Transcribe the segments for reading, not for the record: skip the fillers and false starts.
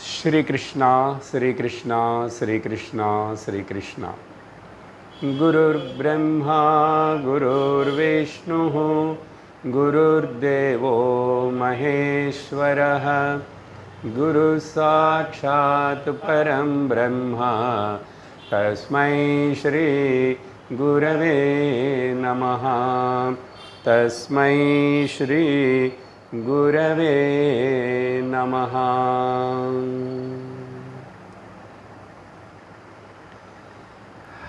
श्री कृष्णा श्री कृष्णा श्री कृष्णा श्री कृष्णा। गुरुर्ब्रह्मा गुरुर्विष्णुः गुरुर्देवो महेश्वरः गुरुः साक्षात् परं ब्रह्म तस्मै श्री गुरवे नमः। तस्मै श्री गुरवे नमः।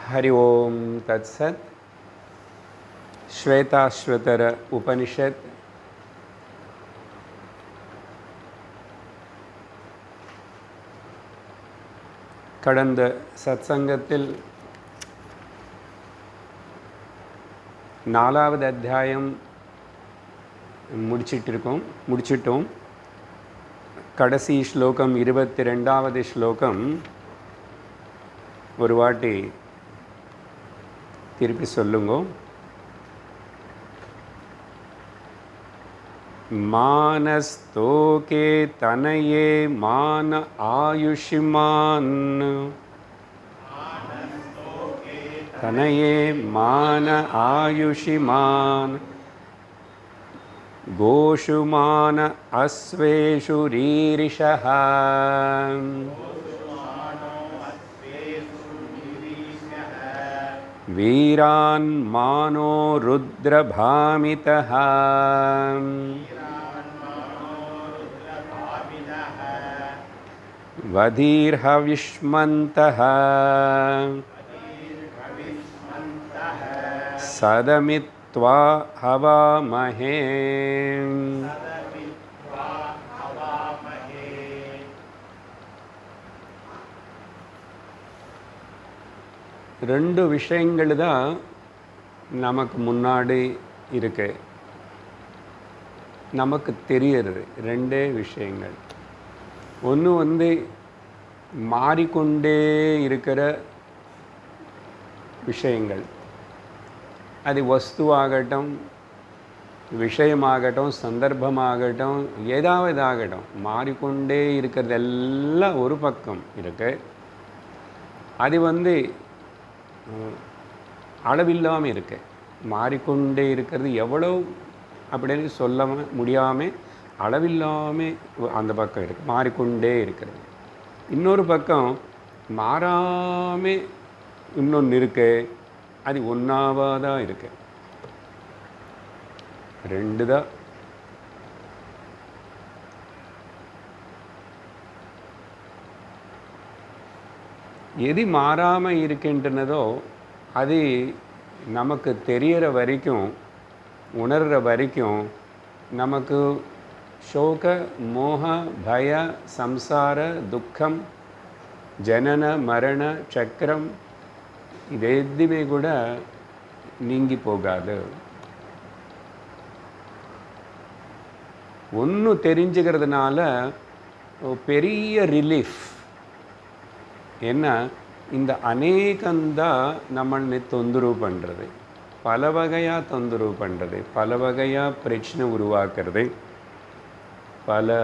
हरि ओम तत्सत्। श्वेताश्वतर उपनिषद கடந்த சத்சங்கத்தில் 4வது அத்தியாயம் முடிச்சிட்டோம். கடைசி ஸ்லோகம் 22வது ஸ்லோகம் ஒரு வாட்டி திருப்பி சொல்லுங்க. मानस्तोके तनये मान आयुष्मान तनये मान आयुष्मान गोषु मान अश्वेषु रीरिषः वीरान् मानो रुद्रभामितः वधीर्हविष्मन्तः सदमित्वा हवामहे। ரெண்டு விஷயங்கள் தான் நமக்கு முன்னாடி இருக்கு, நமக்கு தெரியுது. ரெண்டே விஷயங்கள். ஒன்று மாறிக்கொண்டே இருக்கிற விஷயங்கள், அது வஸ்துவாகட்டும், விஷயமாகட்டும், சந்தர்ப்பமாகட்டும், ஏதாவது ஆகட்டும், மாறிக்கொண்டே இருக்கிறதெல்லாம் ஒரு பக்கம் இருக்கு. அது அளவில்லாமல் இருக்கு. மாறிக்கொண்டே இருக்கிறது எவ்வளோ அப்படின்னு சொல்ல முடியாமல் அளவில்லாமல் அந்த பக்கம் இருக்குது, மாறிக்கொண்டே இருக்கிறது. இன்னொரு பக்கம் மாறாமல் இன்னொன்று இருக்கு, அது ஒன்றாவதாக இருக்கு. ரெண்டு தான். எது மாறாமல் இருக்கின்றனதோ அது நமக்கு தெரிகிற வரைக்கும், உணர்கிற வரைக்கும் நமக்கு சோக மோக பய சம்சார துக்கம் ஜனன மரண சக்கரம் இது எதுவுமே கூட நீங்கி போகாது. ஒன்று தெரிஞ்சுக்கிறதுனால பெரிய ரிலீஃப் என்ன, இந்த அநேகந்தான் நம்மளை தொந்தரவு பண்ணுறது, பல வகையாக தொந்தரவு பண்ணுறது, பல வகையாக பிரச்சனை உருவாக்குறது, பல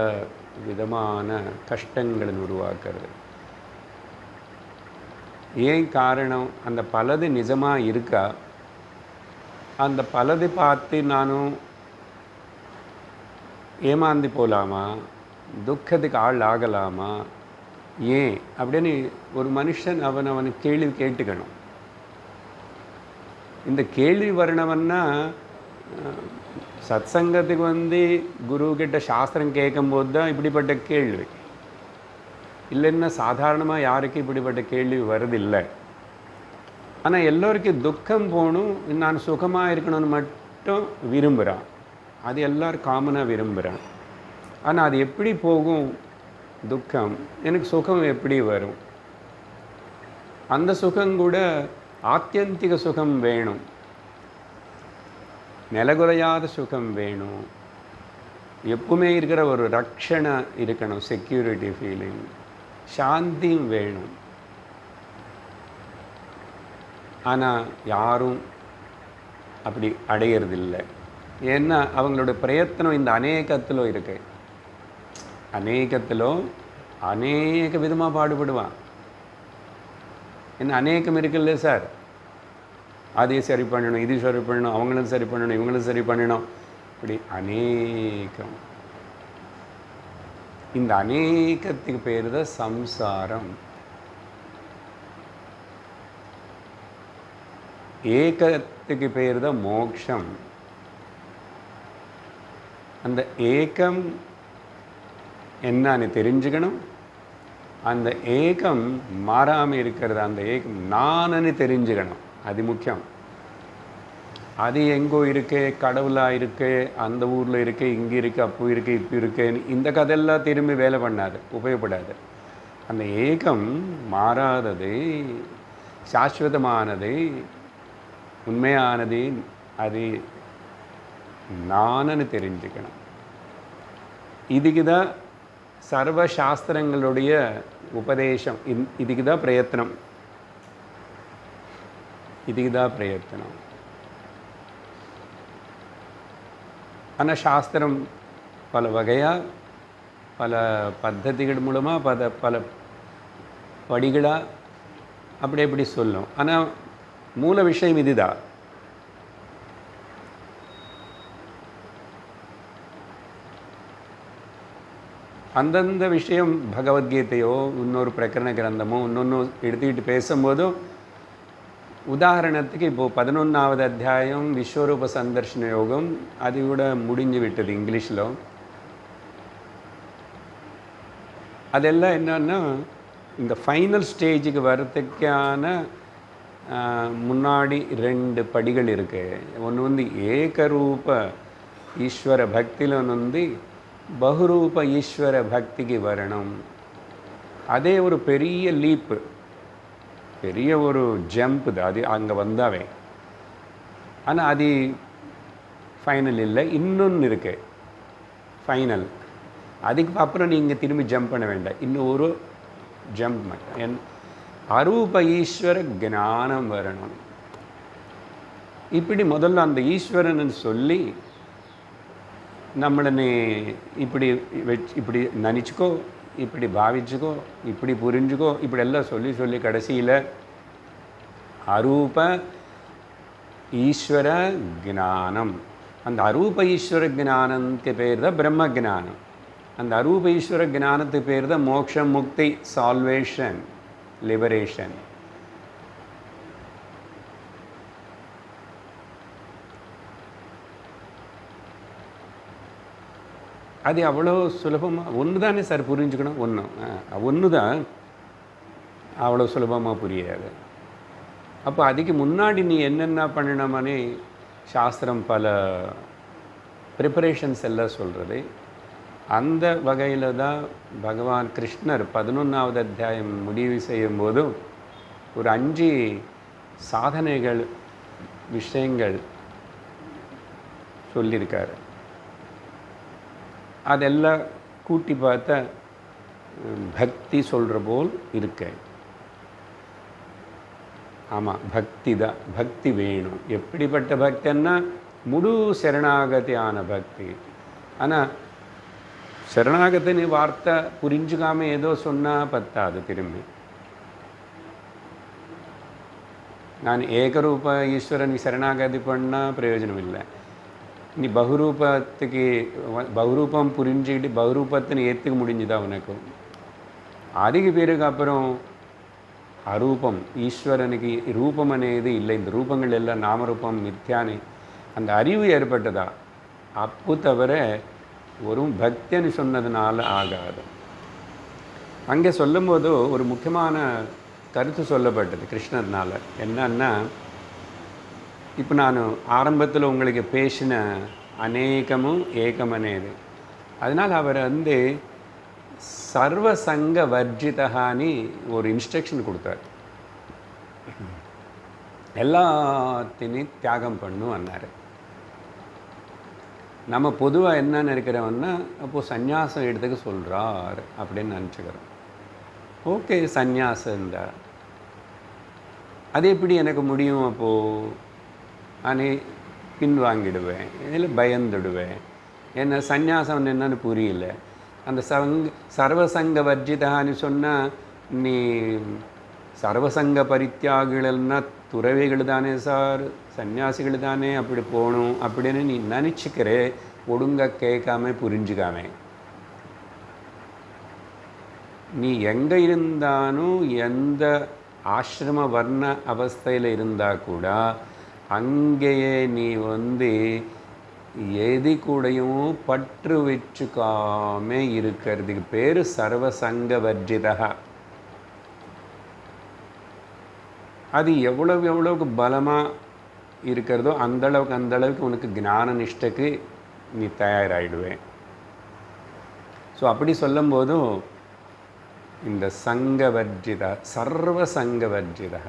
விதமான கஷ்டங்களை உருவாக்குறது. ஏன் காரணம்? அந்த பலது நிஜமாக இருக்கா? அந்த பலது பார்த்து நானும் ஏமாந்து போகலாமா? துக்கத்துக்கு ஆள் ஆகலாமா? ஏன் அப்படின்னு ஒரு மனுஷன் அவனுக்கு கேள்வி கேட்டுக்கணும். இந்த கேள்வி வரணும்னா சத்சங்கத்துக்கு குருக்கிட்ட சாஸ்திரம் கேட்கும்போது தான் இப்படிப்பட்ட கேள்வி. இல்லைன்னா சாதாரணமாக யாருக்கும் இப்படிப்பட்ட கேள்வி வருதில்லை. ஆனால் எல்லோருக்கும் துக்கம் போகணும், நான் சுகமாக இருக்கணும்னு மட்டும் விரும்புகிறான். அது எல்லோரும் காமனாக விரும்புகிறான். ஆனால் அது எப்படி போகும்? துக்கம் எனக்கு சுகம் எப்படி வரும்? அந்த சுகம் கூட ஆத்தியந்திக சுகம் வேணும், நிலகுலையாத சுகம் வேணும், எப்பவுமே இருக்கிற ஒரு ரட்சணை இருக்கணும், செக்யூரிட்டி ஃபீலிங், சாந்தியும் வேணும். ஆனால் யாரும் அப்படி அடையிறதில்லை. ஏன்னா அவங்களோட பிரயத்தனம் இந்த அநேகத்திலும் இருக்கு. அநேகத்திலும் அநேக விதமாக பாடுபடுவான். என்ன அநேகம் இருக்குல்ல சார், அதை சரி பண்ணணும், இது சரி பண்ணணும், அவங்களும் சரி பண்ணணும், இவங்களும் சரி பண்ணணும், இப்படி அநேகம். இந்த அநேகத்துக்கு பேர் தான் சம்சாரம். ஏகத்துக்கு பேர் தான் மோக்ஷம். அந்த ஏகம் என்னன்னு தெரிஞ்சுக்கணும். அந்த ஏகம் மாறாமல் இருக்கிறது, அந்த ஏகம் நானன்னு தெரிஞ்சுக்கணும். அது முக்கியம். அது எங்கோ இருக்கு, கடவுளாக இருக்கு, அந்த ஊரில் இருக்கு, இங்கே இருக்குது, அப்போ இருக்குது, இப்போ இருக்குன்னு இந்த கதையெல்லாம் திரும்பி வேலை பண்ணாது, உபயோகப்படாது. அந்த ஏகம் மாறாதது, சாஸ்வதமானது, உண்மையானது, அது நானன்னு தெரிஞ்சுக்கணும். இதுக்கு தான் சர்வ சாஸ்திரங்களுடைய உபதேசம். இதுக்கு தான் பிரயத்தனம், இதுக்கு தான் பிரயத்தனம். ஆனால் சாஸ்திரம் பல வகையாக பல பத்ததிகள் மூலமாக பல படிகளாக அப்படி எப்படி சொல்லும். ஆனால் மூல விஷயம் இதுதான். அந்தந்த விஷயம் பகவத்கீதையோ இன்னொரு பிரகரண கிரந்தமோ இன்னொன்று எடுத்துக்கிட்டு பேசும்போதும், உதாரணத்துக்கு இப்போது 11வது அத்தியாயம் விஸ்வரூப சந்தர்ஷன யோகம், அது கூட முடிஞ்சு விட்டது இங்கிலீஷில். அதெல்லாம் என்னன்னா, இந்த ஃபைனல் ஸ்டேஜுக்கு வரத்துக்கான முன்னாடி 2 படிகள் இருக்குது. ஒன்று ஏகரூப ஈஸ்வர பக்தியில், ஒன்று பகுரூப ஈஸ்வர பக்திக்கு வரணும். அதே ஒரு பெரிய லீப்பு, பெரிய ஒரு ஜம்ப் தான் அது, அங்கே வந்தாவே. ஆனால் அது ஃபைனல் இல்லை, இன்னொன்று இருக்கு ஃபைனல். அதுக்கு அப்புறம் நீங்கள் திரும்பி ஜம்ப் பண்ண வேண்டாம், இன்னும் ஒரு ஜம்ப் மட்டும். அரூப ஈஸ்வர ஞானம் வரணும். இப்படி முதல்ல அந்த ஈஸ்வரன் சொல்லி நம்மளை இப்படி இப்படி நினச்சிக்கோ, இப்படி பாவிச்சுக்கோ, இப்படி புரிஞ்சுக்கோ, இப்படி எல்லாம் சொல்லி சொல்லி கடைசியில் அரூப ஈஸ்வர ஞானம். அந்த அரூப ஈஸ்வர ஞானத்துக்கு பேர் தான் பிரம்ம ஜானம். அந்த அரூப ஈஸ்வர ஞானத்துக்கு பேர் தான் மோக்ஷம், முக்தி, சால்வேஷன், லிபரேஷன். அது அவ்வளோ சுலபமாக ஒன்று தானே சார் புரிஞ்சுக்கணும். ஒன்று தான் அவ்வளோ சுலபமாக புரியாது. அப்போ அதுக்கு முன்னாடி நீ என்னென்ன பண்ணணுமானே சாஸ்திரம் பல ப்ரிப்பரேஷன்ஸ் எல்லாம் சொல்கிறது. அந்த வகையில் தான் பகவான் கிருஷ்ணர் 11வது அத்தியாயம் முடிவு செய்யும்போதும் ஒரு 5 சாதனைகள் விஷயங்கள் சொல்லியிருக்காரு. அதெல்லாம் கூட்டி பார்த்தா பக்தி சொல்கிற போல் இருக்க. ஆமாம், பக்தி தான். பக்தி வேணும். எப்படிப்பட்ட பக்தின்னா முழு சரணாகதியான பக்தி. ஆனால் சரணாகத்தின்னு வார்த்தை புரிஞ்சுக்காமல் ஏதோ சொன்னால் பத்தாது. திரும்பி நான் ஏகரூப ஈஸ்வரன் சரணாகதி பண்ணால் பிரயோஜனம் இல்லை. நீ பகுரூபத்துக்கு பகுரூபம் புரிஞ்சுக்கிட்டு பகுரூபத்தின்னு ஏற்றுக்க முடிஞ்சுதா உனக்கு? அதுக்கு பிறகு அப்புறம் அரூபம் ஈஸ்வரனுக்கு ரூபம் అనేది இல்லை. இந்த ரூபங்கள் எல்லாம் நாமரூபம் மித்யானி அந்த அறிவு ஏற்பட்டதா? அப்போ தவிர ஒரு பக்தின்னு சொன்னதுனால ஆகாது. அங்கே சொல்லும்போது ஒரு முக்கியமான கருத்து சொல்லப்பட்டது கிருஷ்ணர்னால. என்னன்னா, இப்போ நான் ஆரம்பத்தில் உங்களுக்கு பேசின அநேகமும் ஏகம் అనేది, அதனால் அவர் சர்வசங்க வர்ஜிதகான்னு ஒரு இன்ஸ்ட்ரக்ஷன் கொடுத்தார். எல்லாத்தையும் தியாகம் பண்ணும் அன்னார். நம்ம பொதுவாக என்ன நினைக்கிறோம்னா, அப்போது சந்நியாசம் எடுத்துக்க சொல்கிறார் அப்படின்னு நினச்சிக்கிறோம். ஓகே, சந்நியாசம்டா, அது எப்படி எனக்கு முடியும்? அப்போது நான் பின்வாங்கிடுவேன், இதில் பயந்துடுவேன். என்ன சந்நியாசம் என்னன்னு புரியல. அந்த சர்வசங்க வர்ஜிதான்னு சொன்னால் நீ சர்வசங்க பரித்தியாகிகள்னா துறவிகள் தானே சார், சன்னியாசிகள் தானே அப்படி போகணும் அப்படின்னு நீ நினச்சிக்கிற, ஒழுங்காக கேட்காம புரிஞ்சுக்காம. நீ எங்கே இருந்தாலும் எந்த ஆசிரம வர்ண அவஸ்தையில் இருந்தால் கூட அங்கேயே நீ எது கூடையும் பற்று வச்சுக்காம இருக்கிறதுக்கு பேர் சர்வசங்க வர்ஜிதா. அது எவ்வளவுக்கு பலமாக இருக்கிறதோ அந்தளவுக்கு உனக்கு ஞான நிஷ்டைக்கு நீ தயாராகிடுவேன். ஸோ அப்படி சொல்லும் போதும் இந்த சங்கவர்ஜிதா, சர்வசங்கவர்ஜிதா,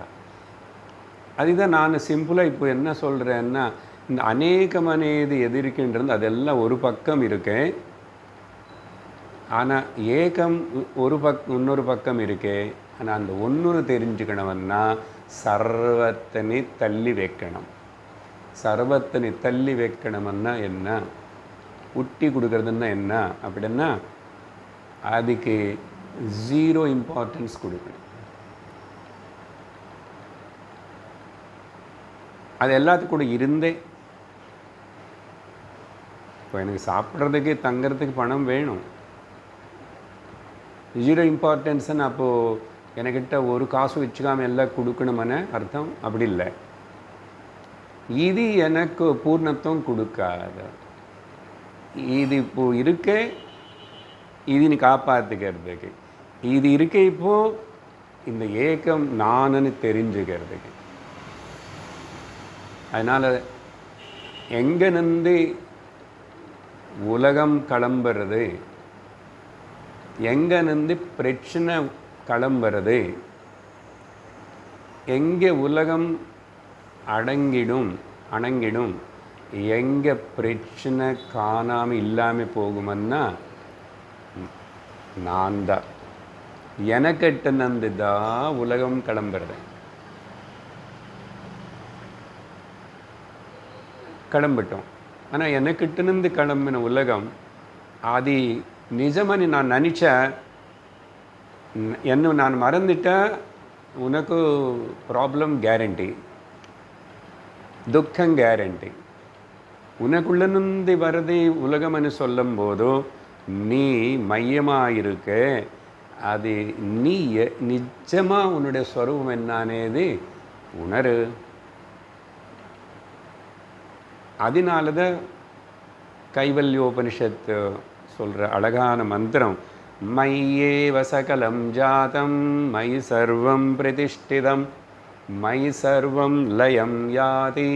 அதுதான் நான் சிம்பிளாக இப்போ என்ன சொல்கிறேன்னா, இந்த அநேகமனேது எது இருக்கின்றது அதெல்லாம் ஒரு பக்கம் இருக்கேன். ஆனால் ஏகம் இன்னொரு பக்கம் இருக்கே. ஆனால் அந்த ஒன்று தெரிஞ்சுக்கணும்னா சர்வத்தனை தள்ளி வைக்கணும். சர்வத்தனை தள்ளி வைக்கணும்னா என்ன, உட்டி கொடுக்கறதுன்னா என்ன அப்படின்னா அதுக்கு 0 இம்பார்ட்டன்ஸ் கொடுக்கணும். அது எல்லாத்துக்கும் கூட இருந்தே. இப்போ எனக்கு சாப்பிட்றதுக்கு தங்கிறதுக்கு பணம் வேணும். 0 இம்பார்ட்டன்ஸ்ன்னு அப்போது என்கிட்ட ஒரு காசு வச்சுக்காமல் எல்லாம் கொடுக்கணுமான அர்த்தம் அப்படி இல்லை. இது எனக்கு பூர்ணத்துவம் கொடுக்காது. இது இப்போது இருக்க, இது நீ காப்பாற்றுக்கிறதுக்கு, இது இருக்க இப்போது இந்த ஏக்கம் நானுன்னு தெரிஞ்சுக்கிறதுக்கு. அதனால் எங்கே நின்று உலகம் கிளம்புறது, எங்கே நின்று பிரச்சனை கிளம்புறது, எங்கே உலகம் அணங்கிடும், எங்கே பிரச்சனை காணாமல் இல்லாமல் போகுமன்னா நான் தான். எனக்கிட்ட நந்து தான் உலகம் கிளம்புறது. கிளம்பிட்டோம். ஆனால் எனக்கிட்டேருந்து கிளம்பின உலகம் அது நிஜமனு நான் நினச்சேன். என்ன நான் மறந்துட்டேன், உனக்கு ப்ராப்ளம் கேரண்டி, துக்கம் கேரண்டி. உனக்குள்ளேருந்து வரது உலகம்னு சொல்லும் போதும் நீ மையமாக இருக்க. அது நீ நிஜமாக உன்னுடைய ஸ்வரூபம் என்னானேது உணரு. அதனால தான் கைவல்யோபனிஷத்து சொல்கிற அழகான மந்திரம், மய்யேவ சகலம் ஜாதம் மயி சர்வம் பிரதிஷ்டிதம் மயி சர்வம் லயம் யாதி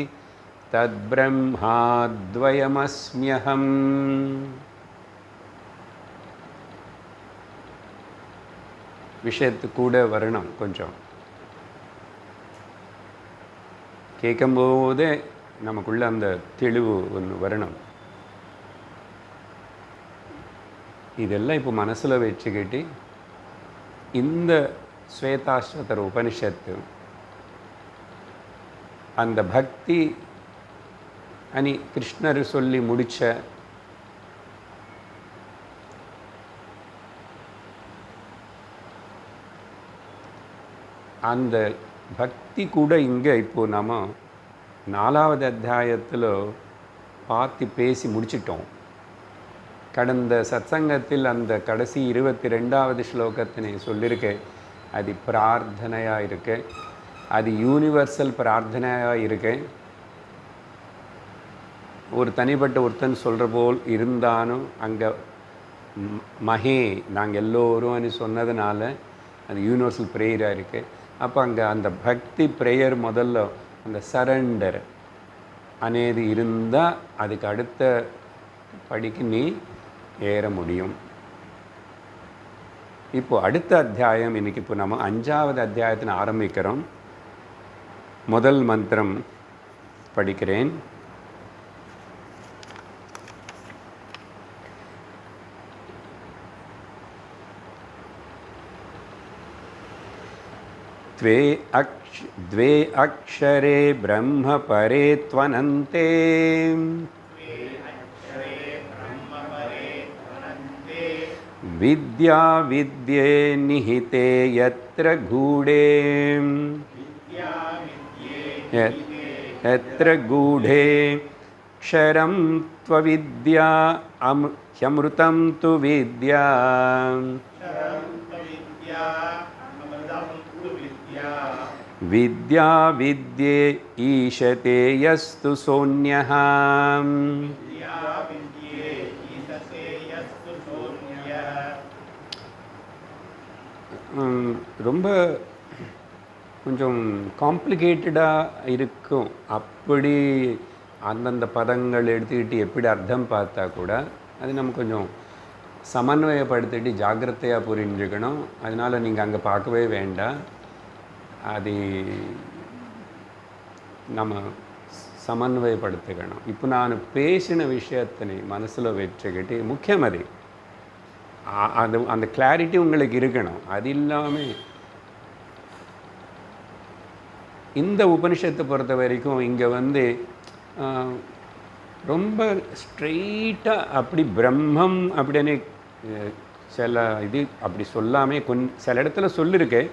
தத் பிரம்மாத்வயமஸ்மியஹம். விஷயத்து கூட வரணும். கொஞ்சம் கேட்கும்போதே நமக்குள்ள அந்த தெளிவு ஒன்று வரணும். இதெல்லாம் இப்போ மனசில் வச்சுக்கிட்டு இந்த ஸ்வேதாஸ்வதர உபனிஷத்து அந்த பக்தி அனி கிருஷ்ணர் சொல்லி முடித்த அந்த பக்தி கூட இங்கே இப்போது நாம் 4வது அத்தியாயத்தில் பார்த்து பேசி முடிச்சிட்டோம். கடந்த சத்சங்கத்தில் அந்த கடைசி 22வது ஸ்லோகத்தினை சொல்லியிருக்கேன். அது பிரார்த்தனையாக இருக்கு, அது யூனிவர்சல் பிரார்த்தனையாக இருக்கு. ஒரு தனிப்பட்ட ஒருத்தன் சொல்கிற போல் இருந்தாலும் அங்கே மகே நாங்கள் எல்லோரும் சொன்னதுனால அது யூனிவர்சல் ப்ரேயராக இருக்குது. அப்போ அங்கே அந்த பக்தி ப்ரேயர் முதல்ல அந்த சரண்டர் அனேது இருந்தால் அதுக்கு அடுத்த படிக்கு நீ ஏற முடியும். இப்போ அடுத்த அத்தியாயம் இன்றைக்கி இப்போ நம்ம 5வது அத்தியாயத்தில் ஆரம்பிக்கிறோம். முதல் மந்திரம் படிக்கிறேன். द्वे अक्षरे ब्रह्म परे त्वनन्ते வித்யா வித்யே நிஹிதே யத்ர கூடே யத்ர கூடே க்ஷரம் த்வவித்யா ஹ்யம்ருதம் து வித்யா வித்யா வித்யே ஈஷதே யஸ்து சோன்யஹ. ரொம்ப கொஞ்சம் காம்ப்ளிகேட்டடாக இருக்கும். அப்படி அந்தந்த பதங்கள் எடுத்துக்கிட்டு எப்படி அர்த்தம் பார்த்தா கூட அது நம்ம கொஞ்சம் சமன்வயப்படுத்திட்டு ஜாக்கிரதையாக புரிஞ்சுக்கணும். அதனால் நீங்கள் அங்கே பார்க்கவே வேண்டாம். அது நம்ம சமன்வயப்படுத்திக்கணும். இப்போ நான் பேசின விஷயத்தினை மனசில் வச்சுக்கிட்டு முக்கியம் அது அது அந்த கிளாரிட்டி உங்களுக்கு இருக்கணும். அது இல்லாமல் இந்த உபனிஷத்தை பொறுத்த வரைக்கும் இங்கே வந்து ரொம்ப ஸ்ட்ரெயிட்டாக அப்படி பிரம்மம் அப்படின்னு சில இது அப்படி சொல்லாமல் சில இடத்துல சொல்லியிருக்கேன்.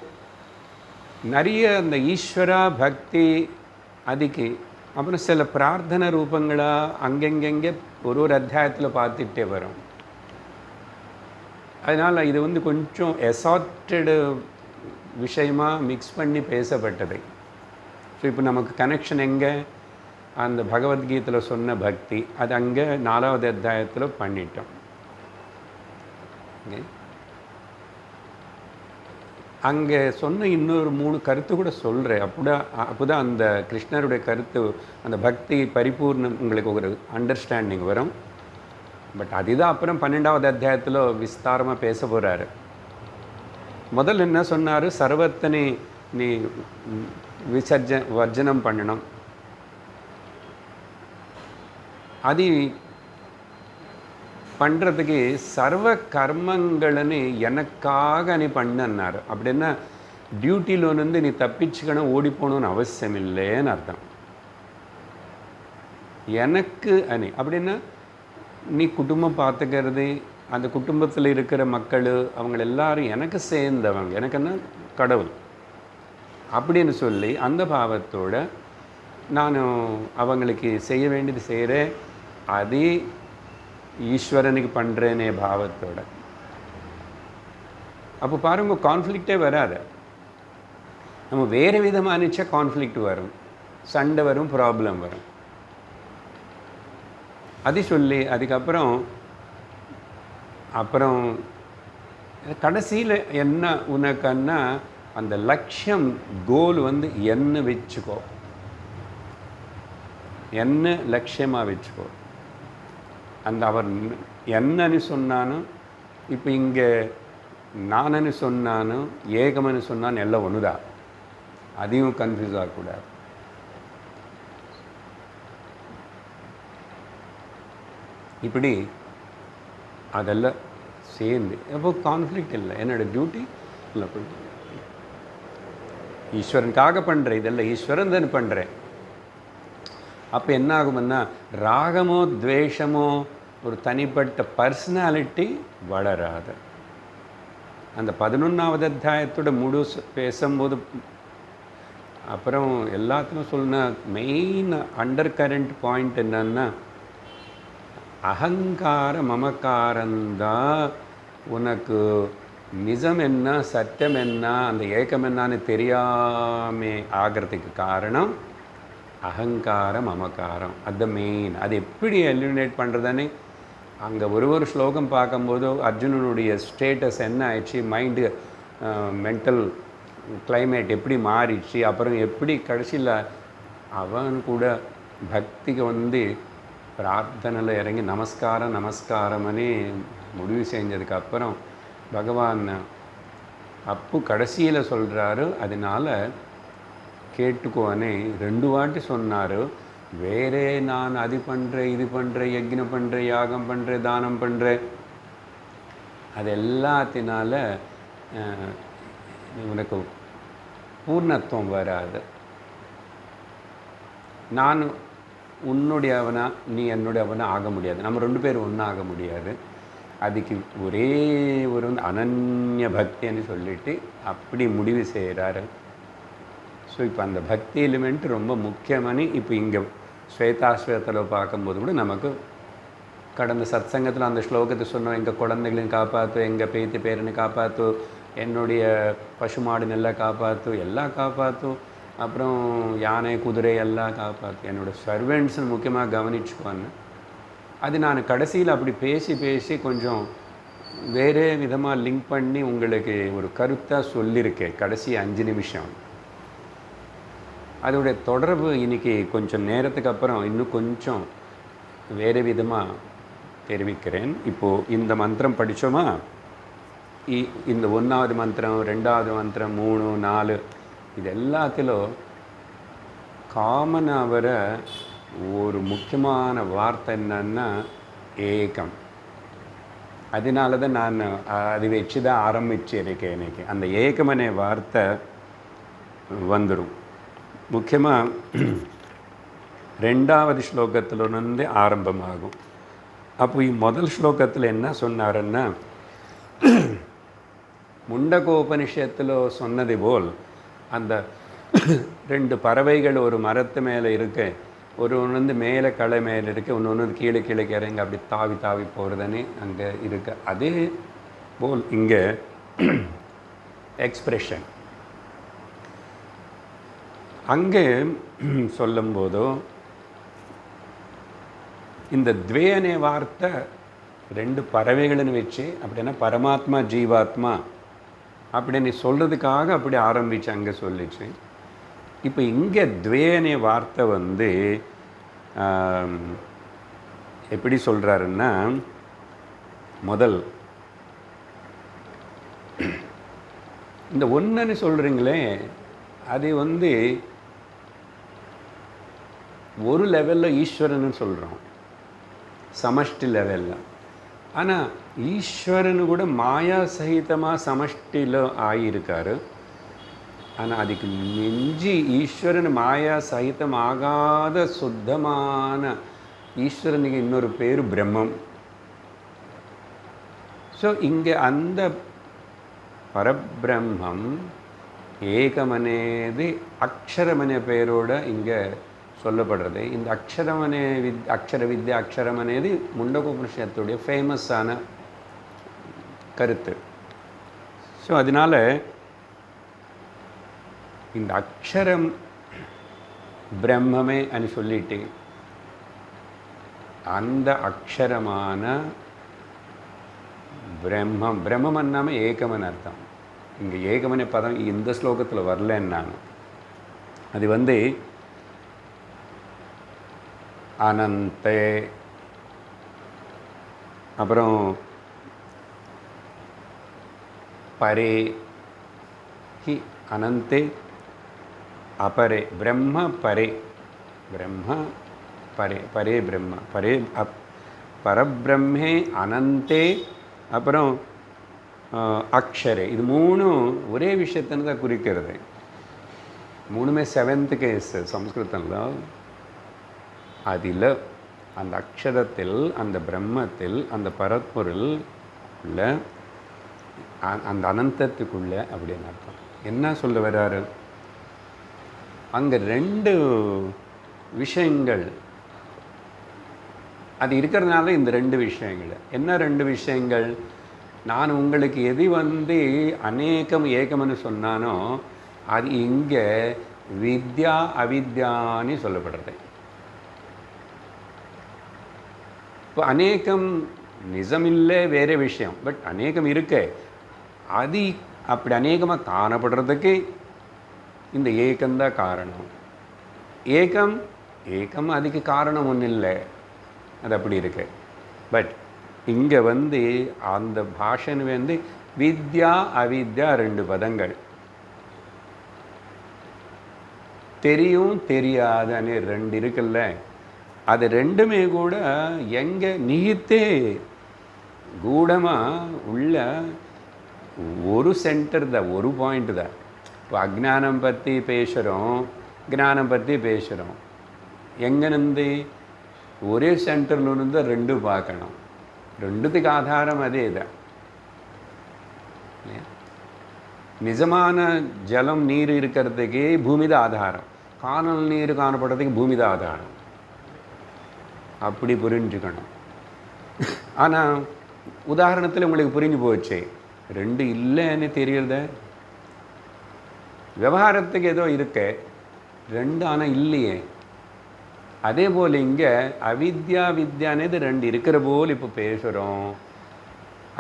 நிறைய அந்த ஈஸ்வரா பக்தி அதுக்கு அப்புறம் சில பிரார்த்தனை ரூபங்களாக அங்கெங்கெங்கே ஒரு அத்தியாயத்தில் பார்த்துட்டே வரும். அதனால் இது வந்து கொஞ்சம் எசார்ட்டடு விஷயமாக மிக்ஸ் பண்ணி பேசப்பட்டது. ஸோ இப்போ நமக்கு கனெக்ஷன் எங்கே அந்த பகவத்கீதையில் சொன்ன பக்தி அது அங்கே 4வது அத்தியாயத்தில் பண்ணிட்டோம். அங்கே சொன்ன இன்னொரு 3 கருத்து கூட சொல்கிறேன். அப்போதான் அந்த கிருஷ்ணருடைய கருத்து அந்த பக்தி பரிபூர்ணம் உங்களுக்கு ஒரு அண்டர்ஸ்டாண்டிங் வரும். பட் அதுதான் அப்புறம் 12வது அத்தியாயத்தில் விஸ்தாரமாக பேச போகிறாரு. முதல்ல என்ன சொன்னார், சர்வத்தனை நீ வர்ஜனம் பண்ணணும். அது பண்ணுறதுக்கு சர்வ கர்மங்களன்னு எனக்காக நீ பண்ணன்னார். அப்படின்னா டியூட்டியில் வந்து நீ தப்பிச்சுக்கணும் ஓடி போகணுன்னு அவசியம் இல்லைன்னு அர்த்தம். எனக்கு அணி அப்படின்னா நீ குடும்பம் பார்த்துக்கிறது, அந்த குடும்பத்தில் இருக்கிற மக்கள் அவங்க எல்லாரும் எனக்கு சேர்ந்தவங்க, எனக்குன்னா கடவுள் அப்படின்னு சொல்லி அந்த பாவத்தோடு நான் அவங்களுக்கு செய்ய வேண்டியது செய்கிறேன். அதே ஈஸ்வரனுக்கு பண்ணுறேனே பாவத்தோட. அப்போ பாருங்க கான்ஃப்ளிக்டே வராது. நம்ம வேறு விதமாக நினச்சா கான்ஃப்ளிக்ட் வரும், சண்டை வரும், ப்ராப்ளம் வரும். அது சொல்லி அதுக்கப்புறம் கடைசியில் என்ன உனக்குன்னா அந்த லட்சியம் கோல் வந்து என்ன வச்சுக்கோ, என்ன லட்சியமாக வச்சுக்கோ. அந்த அவர் என்னன்னு சொன்னாலும் இப்போ இங்கே நானன்னு சொன்னாலும் ஏகம்னு சொன்னாலும் எல்லாம் ஒன்று தான். அதையும் கன்ஃபியூஸ் ஆகக்கூடாது. இப்படி அதெல்லாம் சேர்ந்து எப்போ கான்ஃப்ளிக்ட் இல்லை. என்னோட டியூட்டி இல்லை, ஈஸ்வரனுக்காக பண்ணுறேன், இதெல்லாம் ஈஸ்வரன் தான் பண்ணுறேன். அப்போ என்ன ஆகும்னா ராகமோ துவேஷமோ ஒரு தனிப்பட்ட பர்சனாலிட்டி வளராது. அந்த 11வது அத்தியாயத்தோட முழு பேசும்போது அப்புறம் எல்லாத்துக்கும் சொன்ன மெயின் அண்டர் கரண்ட் பாயிண்ட் என்னன்னா அகங்கார மமக்காரந்தான் உனக்கு நிஜம் என்ன சத்தியம் என்ன அந்த ஏக்கம் என்னான்னு தெரியாமே ஆகிறதுக்கு காரணம் அகங்கார மமக்காரம். அது மெயின். அது எப்படி எலிமினேட் பண்ணுறதுன்னு அங்கே ஒரு ஸ்லோகம் பார்க்கும்போது அர்ஜுனனுடைய ஸ்டேட்டஸ் என்ன ஆயிடுச்சு, மைண்டு மென்டல் கிளைமேட் எப்படி மாறிடுச்சு, அப்புறம் எப்படி கடைசியில் அவன் கூட பக்திக்கு வந்து பிரார்த்தனையில் இறங்கி நமஸ்காரம்னு முடிவு செஞ்சதுக்கப்புறம் பகவான் அப்பு கடைசியில் சொல்கிறாரு. அதனால் கேட்டுக்கோனே 2 வாட்டி சொன்னார். வேறே நான் அது பண்ணுறேன் இது பண்ணுறேன் யஜ்ஞம் பண்ணுறேன் யாகம் பண்ணுறேன் தானம் பண்ணுறேன் அது எல்லாத்தினால உனக்கு பூர்ணத்துவம் வராது. நான் உன்னுடையவனா நீ என்னுடையவனா ஆக முடியாது. நம்ம 2 பேரும் ஒன்றும் ஆக முடியாது. அதுக்கு ஒரே ஒரு அனன்ய பக்தின்னு சொல்லிட்டு அப்படி முடிவு செய்கிறாரு. ஸோ இப்போ அந்த பக்தி எலிமெண்ட் ரொம்ப முக்கியமான இப்போ இங்கே ஸ்வேதாஸ்வேத்தில் பார்க்கும்போது கூட நமக்கு கடந்த சத்சங்கத்தில் அந்த ஸ்லோகத்தை சொன்னோம், எங்கள் குழந்தைகளையும் காப்பாற்று, எங்கள் பேத்தி பேரனை காப்பாற்று, என்னுடைய பசுமாடு நெல்லை காப்பாற்று, எல்லாம் காப்பாற்று, அப்புறம் யானை குதிரை எல்லாம் காப்பாற்று, என்னோடய சர்வெண்ட்ஸ்ன்னு முக்கியமாக கவனிச்சுக்கோன்னு. அது நான் கடைசியில் அப்படி பேசி பேசி கொஞ்சம் வேறு விதமாக லிங்க் பண்ணி உங்களுக்கு ஒரு கருத்தாக சொல்லியிருக்கேன் கடைசி 5 நிமிஷம். அதோடைய தொடர்பு இன்றைக்கி கொஞ்சம் நேரத்துக்கு அப்புறம் இன்னும் கொஞ்சம் வேறு விதமாக தெரிவிக்கிறேன். இப்போது இந்த மந்திரம் படித்தோமா, இந்த 1வது மந்திரம், 2வது மந்திரம், 3, 4 இது எல்லாத்திலும் காமனாக வர ஒரு முக்கியமான வார்த்தை என்னன்னா ஏகம். அதனால தான் நான் அது வச்சு தான் ஆரம்பிச்சிருக்கேன் இன்னைக்கு. அந்த ஏகமனே வார்த்தை வந்துடும். முக்கியமாக 2வது ஸ்லோகத்திலிருந்து ஆரம்பமாகும். அப்போ முதல் ஸ்லோகத்தில் என்ன சொன்னாருன்னா, முண்டகோபனிஷத்தில் சொன்னது போல் அந்த 2 பறவைகள் ஒரு மரத்து மேலே இருக்கு, ஒன்று வந்து மேலே களை மேலே இருக்குது, ஒன்று கீழே கீழே இறங்க அப்படி தாவி தாவி போகிறதுன்னு அங்கே இருக்கு. அதே போல் இங்கே எக்ஸ்பிரஷன் அங்கே சொல்லும்போதோ இந்த துவேயனே வார்த்தை 2 பறவைಗಳನ್ನು வச்சு அப்படின்னா பரமாத்மா ஜீவாத்மா அப்படின்னு சொல்கிறதுக்காக அப்படி ஆரம்பித்து அங்கே சொல்லிச்சு. இப்போ இங்கே துவேயனே வார்த்தை வந்து எப்படி சொல்கிறாருன்னா, முதல் இந்த ஒன்றுன்னு சொல்கிறீங்களே அது வந்து ஒரு லெவலில் ஈஸ்வரன்னு சொல்கிறோம், சமஷ்டி லெவலில். ஆனால் ஈஸ்வரனு கூட மாயா சகிதமாக சமஷ்டியில் ஆகியிருக்காரு. ஆனால் அதுக்கு மிஞ்சி ஈஸ்வரன் மாயா சகிதம் ஆகாத சுத்தமான ஈஸ்வரனுக்கு இன்னொரு பேர் பிரம்மம். ஸோ இங்கே அந்த பரபிரம்மம் ஏகமனேது அக்ஷரமனே பேரோட இங்கே சொல்லப்படுறது. இந்த அக்ஷர வித்யா அக்ஷரமனேது முண்டகோபனிஷத்துடைய ஃபேமஸான கருத்து. ஸோ அதனால் இந்த அக்ஷரம் பிரம்மமே అని சொல்லிட்டு அந்த அக்ஷரமான பிரம்மம், பிரம்மன்னாம ஏகமன் அர்த்தம். இங்கே ஏகமனே பதம் இந்த ஸ்லோகத்தில் வரலன்னாங்க. அது வந்து அனந்தே, அப்புறம் பரே ஹி, அனந்தே अपरे, ब्रह्म परे, ब्रह्म परे, परे ब्रह्म परे परब्रह्मे अनंते அப்புறம் அக்ஷரே. இது மூணும் ஒரே விஷயத்தின்னு தான் குறிக்கிறது. மூணுமே 7th கேஸ் சம்ஸ்கிருதத்தில். அதில் அந்த அக்ஷரத்தில், அந்த பிரம்மத்தில், அந்த பரத்பொருள் உள்ள அந்த அனந்தத்துக்குள்ள அப்படின்னு அர்த்தம். என்ன சொல்ல வர்றாரு அங்கே 2 விஷயங்கள் அது இருக்கிறதுனால இந்த 2 விஷயங்கள் என்ன 2 விஷயங்கள்? நான் உங்களுக்கு எது வந்து அநேகம் ஏகம்னு சொன்னானோ அது இங்கே வித்யா அவித்யான்னு சொல்லப்படுறது. இப்போ அநேகம் நிஜமில்லை வேறு விஷயம், பட் அநேகம் இருக்கு. அது அப்படி அநேகமாக காணப்படுறதுக்கு இந்த ஏகம்தான் காரணம். ஏகம் ஏகம் அதுக்கு காரணம் ஒன்றும் இல்லை, அது அப்படி இருக்கு. பட் இங்கே வந்து அந்த பாஷன் வந்து வித்யா அவித்யா 2 பதங்கள், தெரியும் தெரியாதுன்னு 2 இருக்குல்ல. அது 2மே கூட எங்கே நிகித்தே கூடமாக உள்ள ஒரு சென்டர் தான், ஒரு பாயிண்ட் தான். இப்போ அஜ்ஞானம் பற்றி பேசுகிறோம், ஞானம் பற்றி பேசுகிறோம். எங்கேருந்து ஒரே சென்டர்லேருந்து 2 பார்க்கணும். ரெண்டுத்துக்கு ஆதாரம் அதே தான். நிஜமான ஜலம் நீர் இருக்கிறதுக்கு பூமி தான் ஆதாரம், காணல் நீர் காணப்படுறதுக்கு பூமி தான் ஆதாரம். அப்படி புரிஞ்சுக்கணும். ஆனால் உதாரணத்தில் உங்களுக்கு புரிஞ்சு போச்சு, ரெண்டு இல்லைன்னு தெரியறத. விவகாரத்துக்கு ஏதோ இருக்கு ரெண்டு, ஆனால் இல்லையே. அதே போல் இங்கே அவித்யா வித்யானது ரெண்டு இருக்கிற போல் இப்போ பேசுகிறோம்.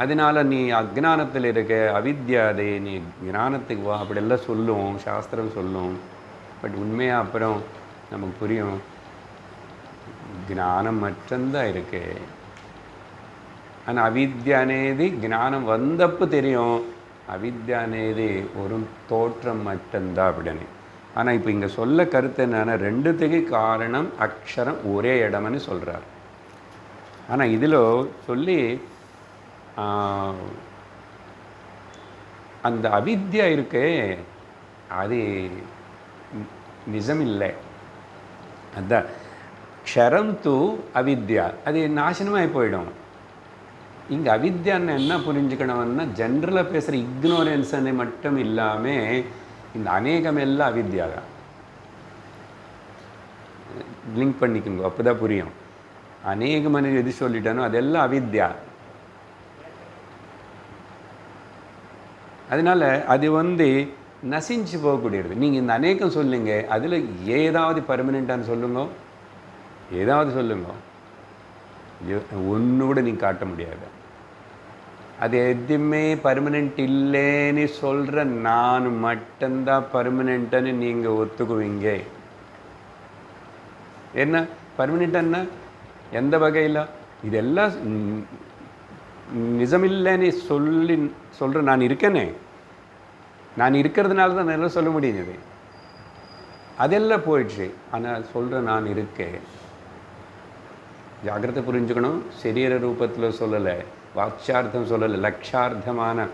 அதனால் நீ அஜ்ஞானத்தில் இருக்க, அவித்யாதே நீ ஞானத்துக்கு வா அப்படியெல்லாம் சொல்லுவோம், சாஸ்திரம் சொல்லும். பட் உண்மையாக அப்புறம் நமக்கு புரியும், ஞானம் மட்டும்தான் இருக்கு. ஆனால் அவித்யா అనేది ஞானம் வந்தப்போ தெரியும், அவித்யா అనేది ஒரு தோற்றம் மட்டும்தான் அப்படின்னு. ஆனால் இப்போ இங்கே சொல்ல கருத்து என்னன்னா, ரெண்டுத்துக்கு காரணம் அக்ஷரம் ஒரே இடம்னு சொல்கிறார். ஆனால் இதில் சொல்லி அந்த அவித்யா இருக்கே அது நிஜமில்லை. அதுதான் க்ஷரம் தூ அவித்யா, அது நாசனமாகி போயிடும். இங்கே அவித்யான்னு என்ன புரிஞ்சுக்கணும்னா, ஜென்ரலாக பேசுகிற இக்னோரன்ஸனை மட்டும் இல்லாமல் இந்த அநேகம் எல்லாம் அவித்யா தான். லிங்க் பண்ணிக்கோங்க, அப்போ தான் புரியும். அநேகமனு எது சொல்லிட்டானோ அதெல்லாம் அவித்யா. அதனால் அது நசிஞ்சு போகக்கூடியது. நீங்கள் இந்த அநேகம் சொல்லுங்க, அதில் ஏதாவது பர்மனெண்ட்டான்னு சொல்லுங்க, ஏதாவது சொல்லுங்க, ஒன்று கூட நீங்கள் காட்ட முடியாது. அது எதுவுமே பர்மனெண்ட் இல்லைன்னு சொல்கிற நான் மட்டும்தான் பர்மனெண்ட்டுன்னு நீங்கள் ஒத்துக்குவீங்க. என்ன பர்மனெண்ட்டுன்னா எந்த வகையில்? இதெல்லாம் நிஜமில்லைன்னு சொல்கிற நான் இருக்கேனே, நான் இருக்கிறதுனால தான் நல்லா சொல்ல முடியுது. அதெல்லாம் போயிடுச்சு. ஆனால் சொல்கிற நான் இருக்கேன். ஜாகிரதை புரிஞ்சுக்கணும். சரீர ரூபத்தில் சொல்லலை, வாட்சார்த்தம் சொல்லலை, லட்சார்த்தமான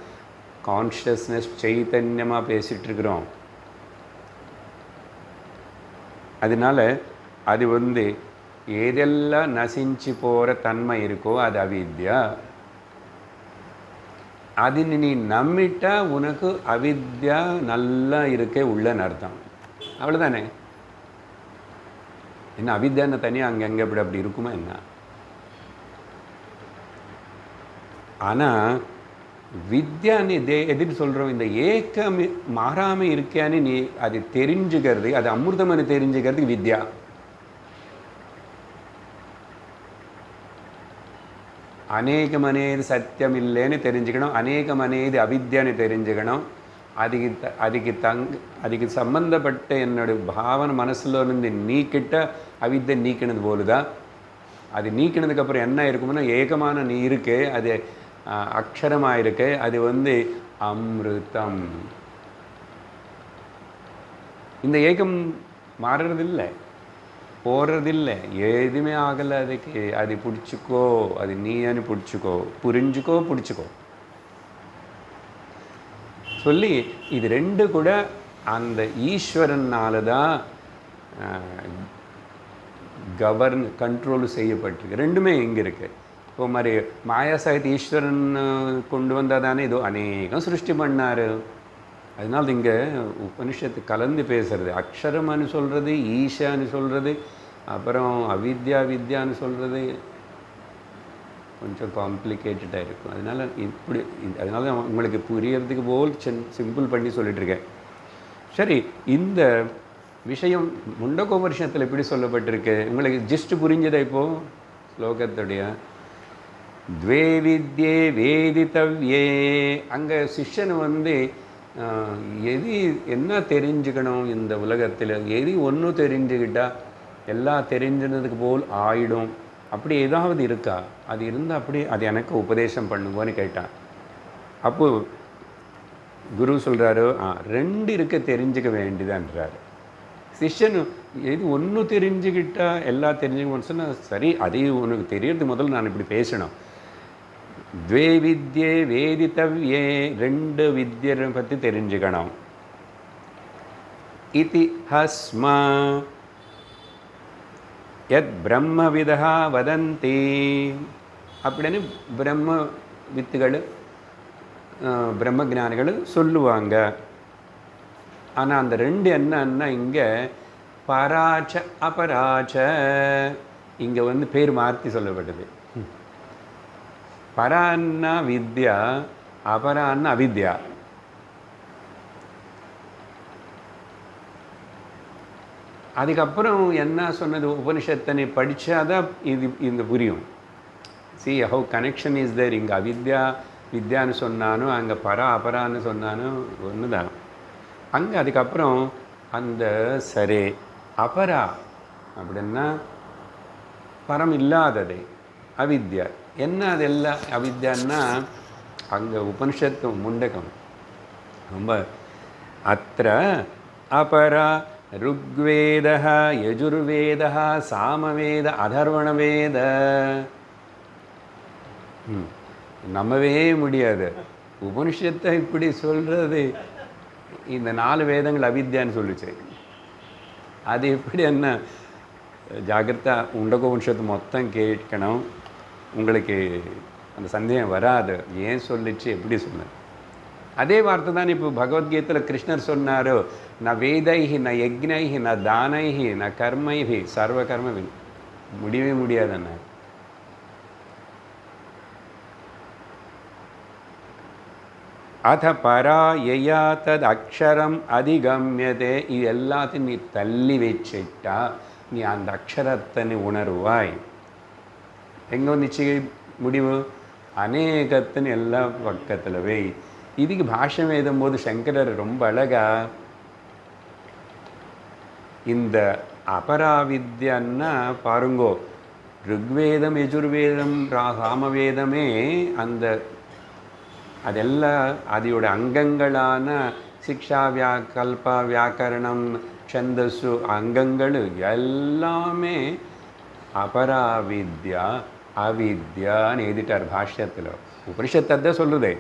கான்ஷியஸ்னஸ் சைத்தன்யமாக பேசிகிட்டு இருக்கிறோம். அதனால் அது ஏதெல்லாம் நசிஞ்சு போகிற தன்மை இருக்கோ அது அவித்யா. அது நீ நம்பிட்டா உனக்கு அவித்யா நல்லா இருக்கே உள்ளன்னு அர்த்தம். அவ்வளோதானே. என்ன அவித்யான்னு தனியாக அங்கே அப்படி இருக்குமா என்ன? ஆனால் வித்யான்னு எதுன்னு சொல்கிறோம், இந்த ஏக்கம் மாறாமல் இருக்கான்னு நீ அது தெரிஞ்சுக்கிறது, அது அமிர்தம்னு தெரிஞ்சுக்கிறதுக்கு வித்யா. அநேகம் అనేది சத்தியம் இல்லைன்னு தெரிஞ்சுக்கணும், அநேகம் అనేది அவித்யான்னு தெரிஞ்சுக்கணும். அதுக்கு சம்பந்தப்பட்ட என்னோட பாவனை மனசில் இருந்து நீக்கிட்ட அவித்யை நீக்கினது போலுதான். அது நீக்கினதுக்கப்புறம் என்ன இருக்கும்னா, ஏகமான நீ இருக்கு, அது அக்ஷரமாக இருக்கு, அது அமிர்தம். இந்த ஏகம் மாறுறதில்லை, போகிறதில்லை, எதுவுமே ஆகலை. அதுக்கு அது பிடிச்சிக்கோ, அது நீன்னு பிடிச்சிக்கோ, பிடிச்சிக்கோ சொல்லி இது ரெண்டு கூட அந்த ஈஸ்வரனால தான் கண்ட்ரோல் செய்யப்பட்டிருக்கு. ரெண்டுமே இங்கே இருக்குது. இப்போ மாதிரி மாயா சாகித்ய ஈஸ்வரன் கொண்டு வந்தால் தானே இதோ அநேகம் சிருஷ்டி பண்ணார். அதனால் இங்கே உபனிஷத்து கலந்து பேசுறது, அக்ஷரம்னு சொல்கிறது, ஈஷான்னு சொல்கிறது, அப்புறம் அவித்யா வித்யான்னு சொல்கிறது கொஞ்சம் காம்ப்ளிகேட்டடாக இருக்கும். அதனால உங்களுக்கு புரியறதுக்கு போல் சிம்பிள் பண்ணி சொல்லிட்டுருக்கேன். சரி, இந்த விஷயம் முண்டகோபனிஷத்தில் எப்படி சொல்லப்பட்டிருக்கு உங்களுக்கு ஜஸ்ட் புரிஞ்சதை இப்போது ஸ்லோகத்துடைய துவே வித்யே வேதித்தவ்யே. அங்கே சிஷ்யன் எது என்ன தெரிஞ்சுக்கணும் இந்த உலகத்தில், எது ஒன்று தெரிஞ்சுக்கிட்டால் எல்லாம் தெரிஞ்சுனதுக்கு போல் ஆயிடும், அப்படி ஏதாவது இருக்கா? அது இருந்தால் அப்படி அது எனக்கு உபதேசம் பண்ணுங்கன்னு கேட்டான். அப்போது குரு சொல்கிறாரு, ரெண்டு இருக்க தெரிஞ்சுக்க வேண்டியதான்றாரு. சிஷ்யன் எது ஒன்று தெரிஞ்சுக்கிட்டால் எல்லாம் தெரிஞ்சுக்கணும்னு சொன்னால், சரி அது உனக்கு தெரியறது முதல்ல நான் இப்படி பேசணும். துவே வித்யே வேதித்தவ்யே, ரெண்டு வித்யை பற்றி தெரிஞ்சுக்கணும். இதி ஹஸ்மா யத் பிரம்மவிதா வதந்தி, அப்படின்னு பிரம்ம வித்துகள் பிரம்மஜானிகள் சொல்லுவாங்க. ஆனால் அந்த ரெண்டு என்னன்னா இங்கே பராச்ச அபராச்ச இங்கே பேர் மாற்றி சொல்லப்பட்டது. பரான்னா வித்யா, அபரான்னா அவித்யா. அதுக்கப்புறம் என்ன சொன்னது உபனிஷத்தை நீ படித்தாதான் இந்த புரியும். See how connection is there. இங்கே அவித்யா வித்யான்னு சொன்னாலும் அங்கே அபரான்னு சொன்னாலும் ஒன்று தான். அங்கே அதுக்கப்புறம் அந்த சரே அபரா அப்படின்னா பரம் இல்லாதது அவித்யா. என்ன அதெல்லாம் அவித்யான்னா அங்கே உபனிஷத்து முண்டகம் ரொம்ப அத்திர அபரா ருக்வேத யஜுர்வேத சாமவேத அதர்வணவேத. நம்பவே முடியாது உபனிஷத்தை இப்படி சொல்கிறது. இந்த 4 வேதங்கள் அவித்யான்னு சொல்லிச்சு. அது எப்படி என்ன ஜாகிரதா உண்டகோபனிஷத்து மொத்தம் கேட்கணும். உங்களுக்கு அந்த சந்தேகம் வராது ஏன் சொல்லிச்சு எப்படி சொன்னார். அதே வார்த்தை தான் இப்போ பகவத்கீதையில் கிருஷ்ணர் சொன்னார், ந வேதைஹி ந யக்னைஹி ந தானைஹி ந கர்மைஹி சர்வ கர்ம முடியவே முடியாதுன்னா. அத பரா யயா தத் அக்ஷரம் அதிகம்யதே. இது எல்லாத்தையும் நீ தள்ளி வச்சிட்டா நீ அந்த அக்ஷரத்தை நீ உணர்வாய். எங்கே வந்துச்சு முடிவு? அநேகத்தின் எல்லா பக்கத்தில் வை. இதுக்கு பாஷ்யம் எழுதும் போது சங்கரர் ரொம்ப அழகா இந்த அபராவித்யன்னா பாருங்கோ, ருக்வேதம் யஜுர்வேதம் சாமவேதமே அந்த அதெல்லாம் அதோட அங்கங்களான சிக்ஷா கல்பா வியாக்கரணம் சந்தஸ்ஸு அங்கங்கள் எல்லாமே அபராவித்யா அவித்யான்னு எழுதிட்டார் பாஷ்யத்தில். உபனிஷத்தை சொல்லுதே.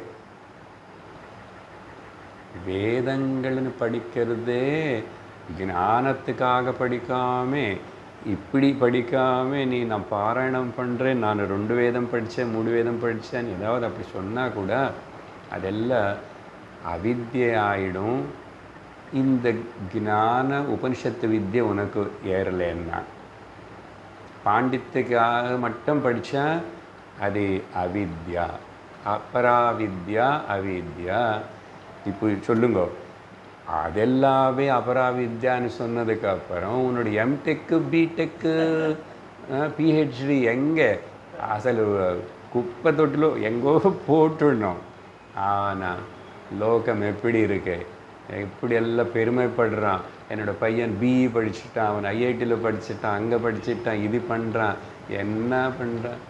வேதங்கள்னு படிக்கிறதே ஞானத்துக்காக படிக்காம இப்படி படிக்காம நீ நான் பாராயணம் பண்ணுறேன், நான் 2 வேதம் படித்தேன் 3 வேதம் படித்தேன் ஏதாவது அப்படி சொன்னால் கூட அதெல்லாம் அவித்யை ஆயிடும். இந்த ஞான உபனிஷத்து வித்யை உனக்கு ஏறலைன்னா பாண்டித்துக்காக மட்டும் படித்தா அது அவித்யா, அபராவித்யா அவித்யா. இப்போ சொல்லுங்க, அதெல்லாமே அபராவித்யான்னு சொன்னதுக்கு அப்புறம் உன்னோட எம்டெக்கு பிடெக்கு பிஹெச்டி எங்கே அசல் குப்பை தொட்டிலோ எங்கோ போட்டுடணும். ஆனால் லோகம் எப்படி இருக்கு, எப்படி எல்லாம் பெருமைப்படுறான். என்னோடய பையன் பிஇ படிச்சுட்டான், அவன் ஐஐடியில் படிச்சுட்டான், அங்கே படிச்சுட்டான், இது பண்ணுறான், என்ன பண்ணுறான்.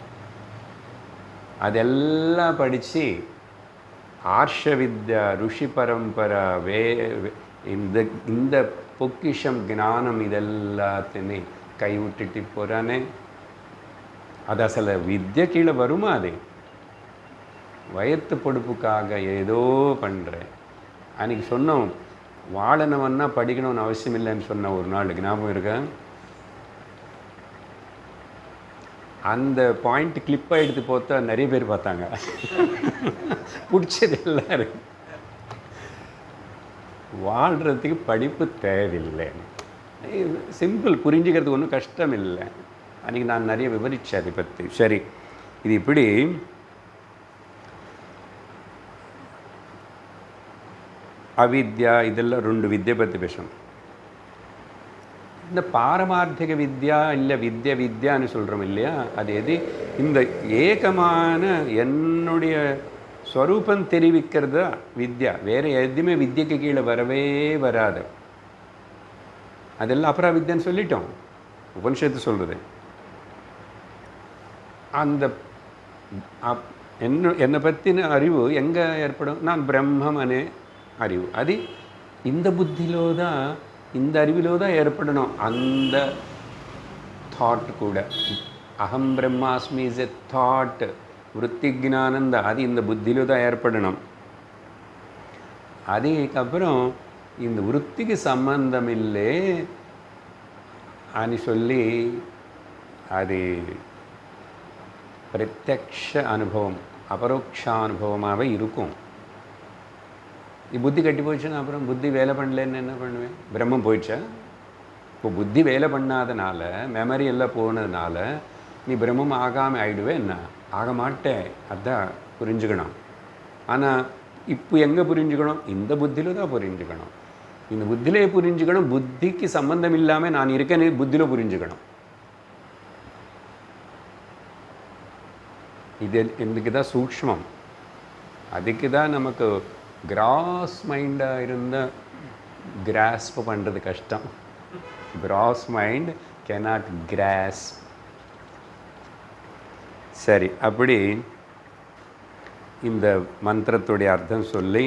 அதெல்லாம் படித்து ஆர்ஷ வித்யா ருஷி பரம்பரா இந்த பொக்கிஷம் ஞானம் இதெல்லாத்தையுமே கைவிட்டுட்டு போகிறானே. அது அசல வித்யை கீழே வருமா? அது வயத்து பொடுப்புக்காக ஏதோ பண்ணுறேன். அன்றைக்கி சொன்னோம், வாழனவன்னா படிக்கணும்னு அவசியம் இல்லைன்னு சொன்ன ஒரு நாள் ஞாபகம் இருக்க? அந்த பாயிண்ட் கிளிப்பாக எடுத்து பார்த்தா நிறைய பேர் பார்த்தாங்க. பிடிச்சது எல்லாரும் வாழ்கிறதுக்கு படிப்பு தேவையில்லை. சிம்பிள், புரிஞ்சுக்கிறதுக்கு ஒன்றும் கஷ்டம் இல்லை. அன்றைக்கி நான் நிறைய விவரித்தேன் அதை பற்றி. சரி, இது இப்படி அவித்யா இதெல்லாம் 2 வித்யை பற்றி பேசணும். இந்த பாரமார்த்திக வித்யா இல்லை வித்யான்னு சொல்கிறோம் இல்லையா, அது எது? இந்த ஏகமான என்னுடைய ஸ்வரூபம் தெரிவிக்கிறதா வித்யா. வேறு எதுவுமே வித்யக்கு கீழே வரவே வராது. அதெல்லாம் அபராவித்யான்னு சொல்லிட்டோம், உபனிஷத்து சொல்கிறது. அந்த என்னை பற்றின அறிவு எங்கே ஏற்படும்? நான் பிரம்மம் அனே அறிவு. அது இந்த புத்தியிலோ தான், இந்த அறிவிலோ தான் ஏற்படணும். அந்த தாட் கூட அகம் பிரம்மாஸ்மி இஸ் எ தாட், விருத்தி ஜானந்த, அது இந்த புத்தியிலோ தான் ஏற்படணும். அதுக்கப்புறம் இந்த விருத்திக்கு சம்பந்தம் இல்லை అని சொல்லி அது பிரத்யக்ஷ அனுபவம் அபரோக்ஷானுபவமாகவே இருக்கும். புத்தி கட்டி போயிடுச்சுன்னா அப்புறம் புத்தி வேலை பண்ணலன்னு என்ன பண்ணுவேன்? பிரம்மம் போயிடுச்சா? இப்போ புத்தி வேலை பண்ணாதனால, மெமரி எல்லாம் போனதுனால நீ பிரம்மம் ஆகாமல் ஆகிடுவே என்ன? ஆக மாட்டேன். அதான் புரிஞ்சுக்கணும். ஆனால் இப்போ எங்கே புரிஞ்சுக்கணும்? இந்த புத்தியில் தான் புரிஞ்சுக்கணும். இந்த புத்தியிலே புரிஞ்சுக்கணும். புத்திக்கு சம்பந்தம் இல்லாமல் நான் இருக்கேன்னு புத்தியில் புரிஞ்சுக்கணும். இது இதுக்கு தான் சூக்ஷ்மம். அதுக்கு தான் நமக்கு கிராஸ் மைண்டாக இருந்த கிராஸ்ப் பண்ணுறது கஷ்டம். Cross mind cannot cross. சரி, அப்படி இந்த மந்திரத்துடைய அர்த்தம் சொல்லி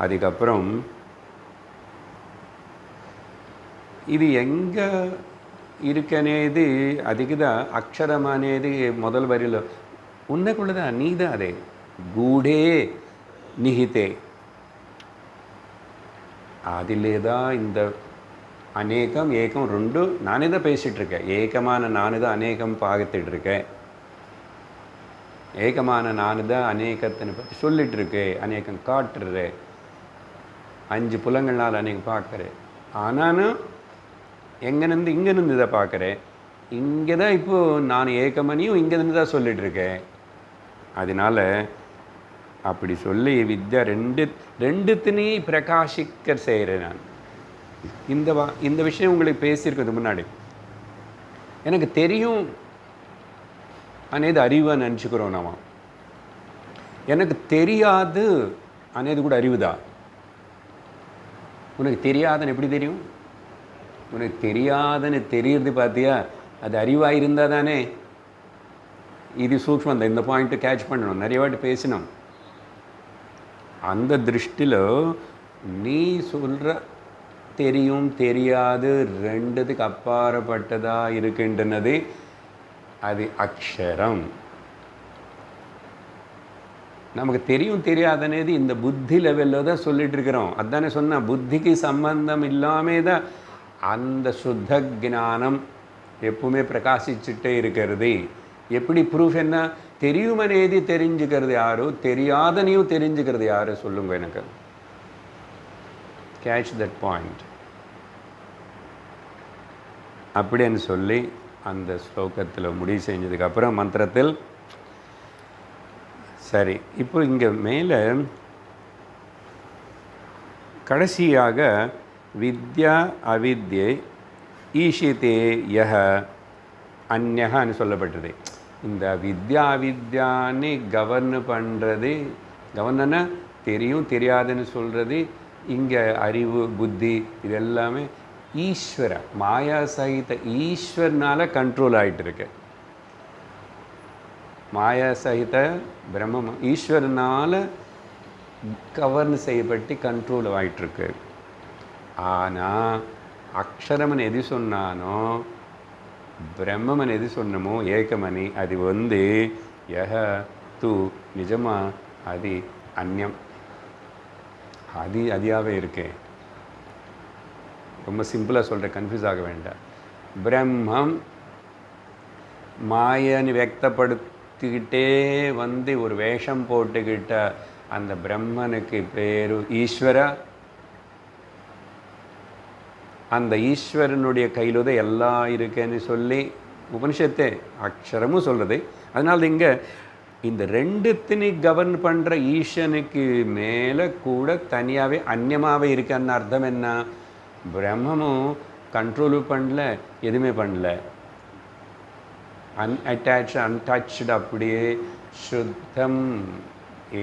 அதுக்கப்புறம் இது எங்கே இருக்கనేది அதுக்குதான் அக்ஷரம் అనేది முதல் வரியில் ఉన్నக்குள்ளதான் நீ தான். அதே గూఢే నిహితే அதிலே தான் இந்த அநேகம் ஏகம் ரெண்டு நானே தான் பேசிகிட்டு இருக்கேன். ஏகமான நானு தான் அநேகம் பார்த்துட்டு இருக்கேன். ஏகமான நானு தான் அநேகத்தினை பற்றி சொல்லிட்டு இருக்கேன். அநேகம் காட்டுறேன். 5 புலங்கள்னால் அநேகம் பார்க்குறேன். ஆனாலும் எங்கேருந்து இங்கேருந்து இதை பார்க்குறேன். இங்கே தான் இப்போது நான் ஏகமணியும் இங்கேருந்து தான் சொல்லிகிட்ருக்கேன். அதனால் அப்படி சொல்லி வித்யா ரெண்டுத்தினையும் பிரகாசிக்க செய்கிறேன் நான். இந்த விஷயம் உங்களுக்கு பேசியிருக்கிறது முன்னாடி. எனக்கு தெரியும் అనేది அறிவை நினச்சிக்கிறோம் நாம. எனக்கு தெரியாது అనేది கூட அறிவு தான். உனக்கு தெரியாதுன்னு எப்படி தெரியும்? உனக்கு தெரியாதுன்னு தெரியுறது பார்த்தியா? அது அறிவாக இருந்தால் தானே. இது சூக்ஷ்மம் தான். இந்த பாயிண்ட்டு கேட்ச் பண்ணணும். நிறைய வாட்டி பேசினோம். அந்த திருஷ்டியில் நீ சொல்கிற தெரியும் தெரியாது ரெண்டுத்துக்கு அப்பாற்பட்டதாக இருக்கின்றனது அது அக்ஷரம். நமக்கு தெரியும் தெரியாதனது இந்த புத்தி லெவலில் தான் சொல்லிட்டு இருக்கிறோம். அதுதானே சொன்னால் புத்திக்கு சம்பந்தம் இல்லாமல் தான் அந்த சுத்த ஞானம் எப்பவுமே பிரகாசிச்சுட்டே இருக்கிறது. எப்படி ப்ரூஃப் என்ன? தெரியுமனேதி தெரிஞ்சுக்கிறது யாரோ, தெரியாதனையும் தெரிஞ்சுக்கிறது யாரோ சொல்லுங்க எனக்கு. Catch that point. அப்படின்னு சொல்லி அந்த ஸ்லோகத்தில் முடிவு செஞ்சதுக்கப்புறம் மந்திரத்தில் சரி. இப்போ இங்கே மேலே கடைசியாக வித்யா அவித்யை ஈஷிதே யஹ அந்யஹான்னு சொல்லப்பட்டது. இந்த வித்யா அவித்யான்னு கவர்ன் பண்ணுறது, கவர்னா தெரியும் தெரியாதுன்னு சொல்கிறது, இங்கே அறிவு புத்தி இது எல்லாமே ஈஸ்வர மாயா சகித ஈஸ்வரனால் கண்ட்ரோல் ஆகிட்டு இருக்கு. மாயா சகித பிரம்ம ஈஸ்வரனால் கவர்ன் செய்யப்பட்டு கண்ட்ரோல் ஆகிட்டுருக்கு. ஆனால் அக்ஷரமன் எது சொன்னானோ, பிரம்மன் எது சொன்னமோ ஏகமணி, அது யஹ து நிஜமா அது அந்யம், அதியாகவே இருக்கே. ரொம்ப சிம்பிளாக சொல்கிறேன், கன்ஃபியூஸ் ஆக வேண்டாம். பிரம்மம் மாயன்னு வியக்தப்படுத்திக்கிட்டே ஒரு வேஷம் போட்டுக்கிட்ட அந்த பிரம்மனுக்கு பேரு ஈஸ்வரா. அந்த ஈஸ்வரனுடைய கையில் தான் எல்லாம் இருக்குன்னு சொல்லி உபனிஷத்தே அக்ஷரமும் சொல்கிறது. அதனால் இங்கே இந்த ரெண்டுத்தினி கவர்ன் பண்ணுற ஈஸ்வனுக்கு மேலே கூட தனியாகவே அந்நியமாகவே இருக்குன்னு அர்த்தம் என்ன? பிரம்மமும் கண்ட்ரோலும் பண்ணல, எதுவுமே பண்ணல, அன்அட்டாச்சு அன்டச்சுடு, அப்படியே சுத்தம்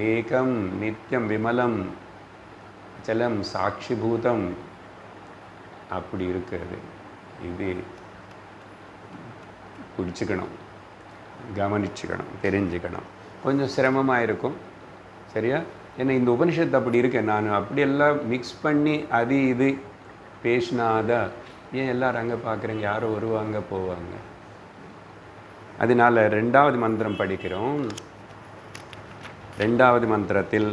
ஏகம் நித்தியம் விமலம் ஜலம் சாட்சிபூதம் அப்படி இருக்கிறது. இது பிடிச்சிக்கணும், கவனிச்சுக்கணும், தெரிஞ்சுக்கணும். கொஞ்சம் சிரமமாக இருக்கும், சரியா? ஏன்னா இந்த உபனிஷத்து அப்படி இருக்கேன். நான் அப்படியெல்லாம் மிக்ஸ் பண்ணி அது இது பேசினாதா ஏன் எல்லோரும் அங்கே பார்க்குறீங்க, யாரோ வருவாங்க போவாங்க. அதனால் 2வது மந்திரம் படிக்கிறோம். 2வது மந்திரத்தில்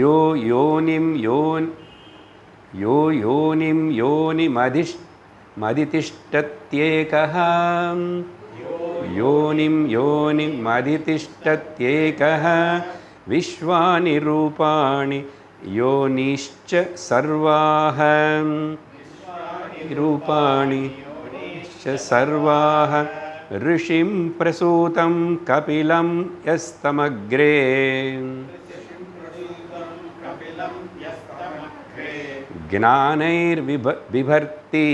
யோ யோனிம் யோனி மதிதிஷ்டத்யேகஹ योनिं योनिमधितिष्ठत्येकः विश्वानि रूपाणि योनिश्च सर्वाः रूपाणि च सर्वाः ऋषिं प्रसूतं कपिलं यस्तमग्रे ज्ञानैर्बिभर्ति